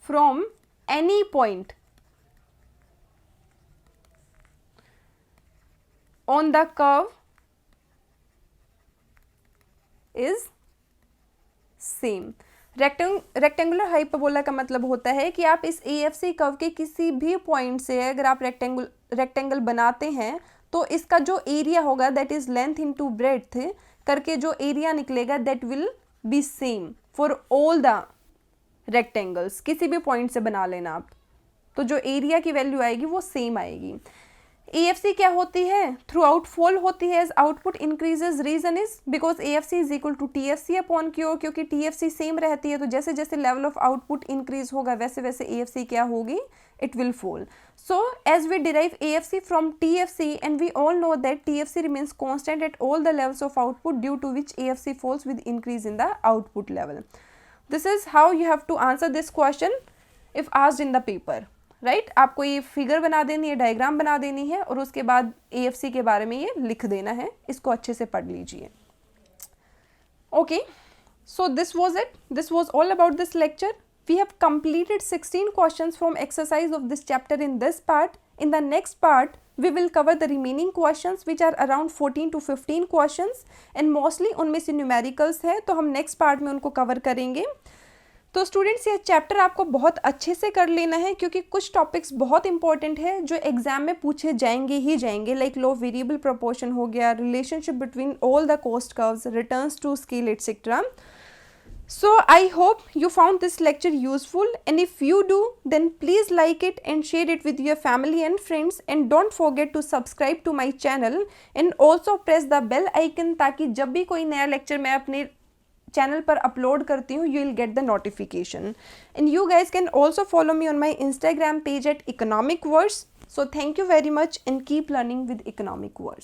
from any point on the curve is same। Rectangular hyperbola का मतलब होता है कि आप इस AFC कर्व के किसी भी पॉइंट से अगर आप रेक्टेंगल बनाते हैं तो इसका जो एरिया होगा that is length into breadth करके जो एरिया निकलेगा that will be same for all the rectangles. किसी भी पॉइंट से बना लेना आप, तो जो एरिया की वैल्यू आएगी वो सेम आएगी। AFC क्या होती है, थ्रू आउट फॉल होती है as output increases. Reason is because AFC is equal to TFC upon Q। क्योंकि TFC सेम रहती है तो जैसे जैसे लेवल ऑफ आउटपुट इंक्रीज होगा वैसे वैसे AFC क्या होगी, it will fall. So as we derive AFC from TFC and we all know that TFC remains constant at all the levels of output due to which AFC falls with increase in the output level. This is how you have to answer this question if asked in the paper, right? आपको ये figure बना देनी है, diagram बना देनी है और उसके बाद AFC के बारे में ये लिख देना है। इसको अच्छे से पढ़ लीजिए। Okay, so this was it. This was all about this lecture. We have completed 16 questions from exercise of this chapter in this part. In the next part, we will cover the remaining questions which are around 14 to 15 questions and mostly उनमें से numericals है तो हम next part में उनको cover करेंगे। तो students ये चैप्टर आपको बहुत अच्छे से कर लेना है क्योंकि कुछ टॉपिक्स बहुत इंपॉर्टेंट है जो एग्जाम में पूछे जाएंगे ही जाएंगे, like law of variable proportion हो गया, relationship between all the cost curves, returns to scale etcetera. So I hope you found this lecture useful and if you do then please like it and share it with your family and friends and don't forget to subscribe to my channel and also press the bell icon ताकि जब भी कोई नया lecture मैं अपने channel पर upload करती हूँ you will get the notification and you guys can also follow me on my Instagram page at economic words. So thank you very much and keep learning with economic words.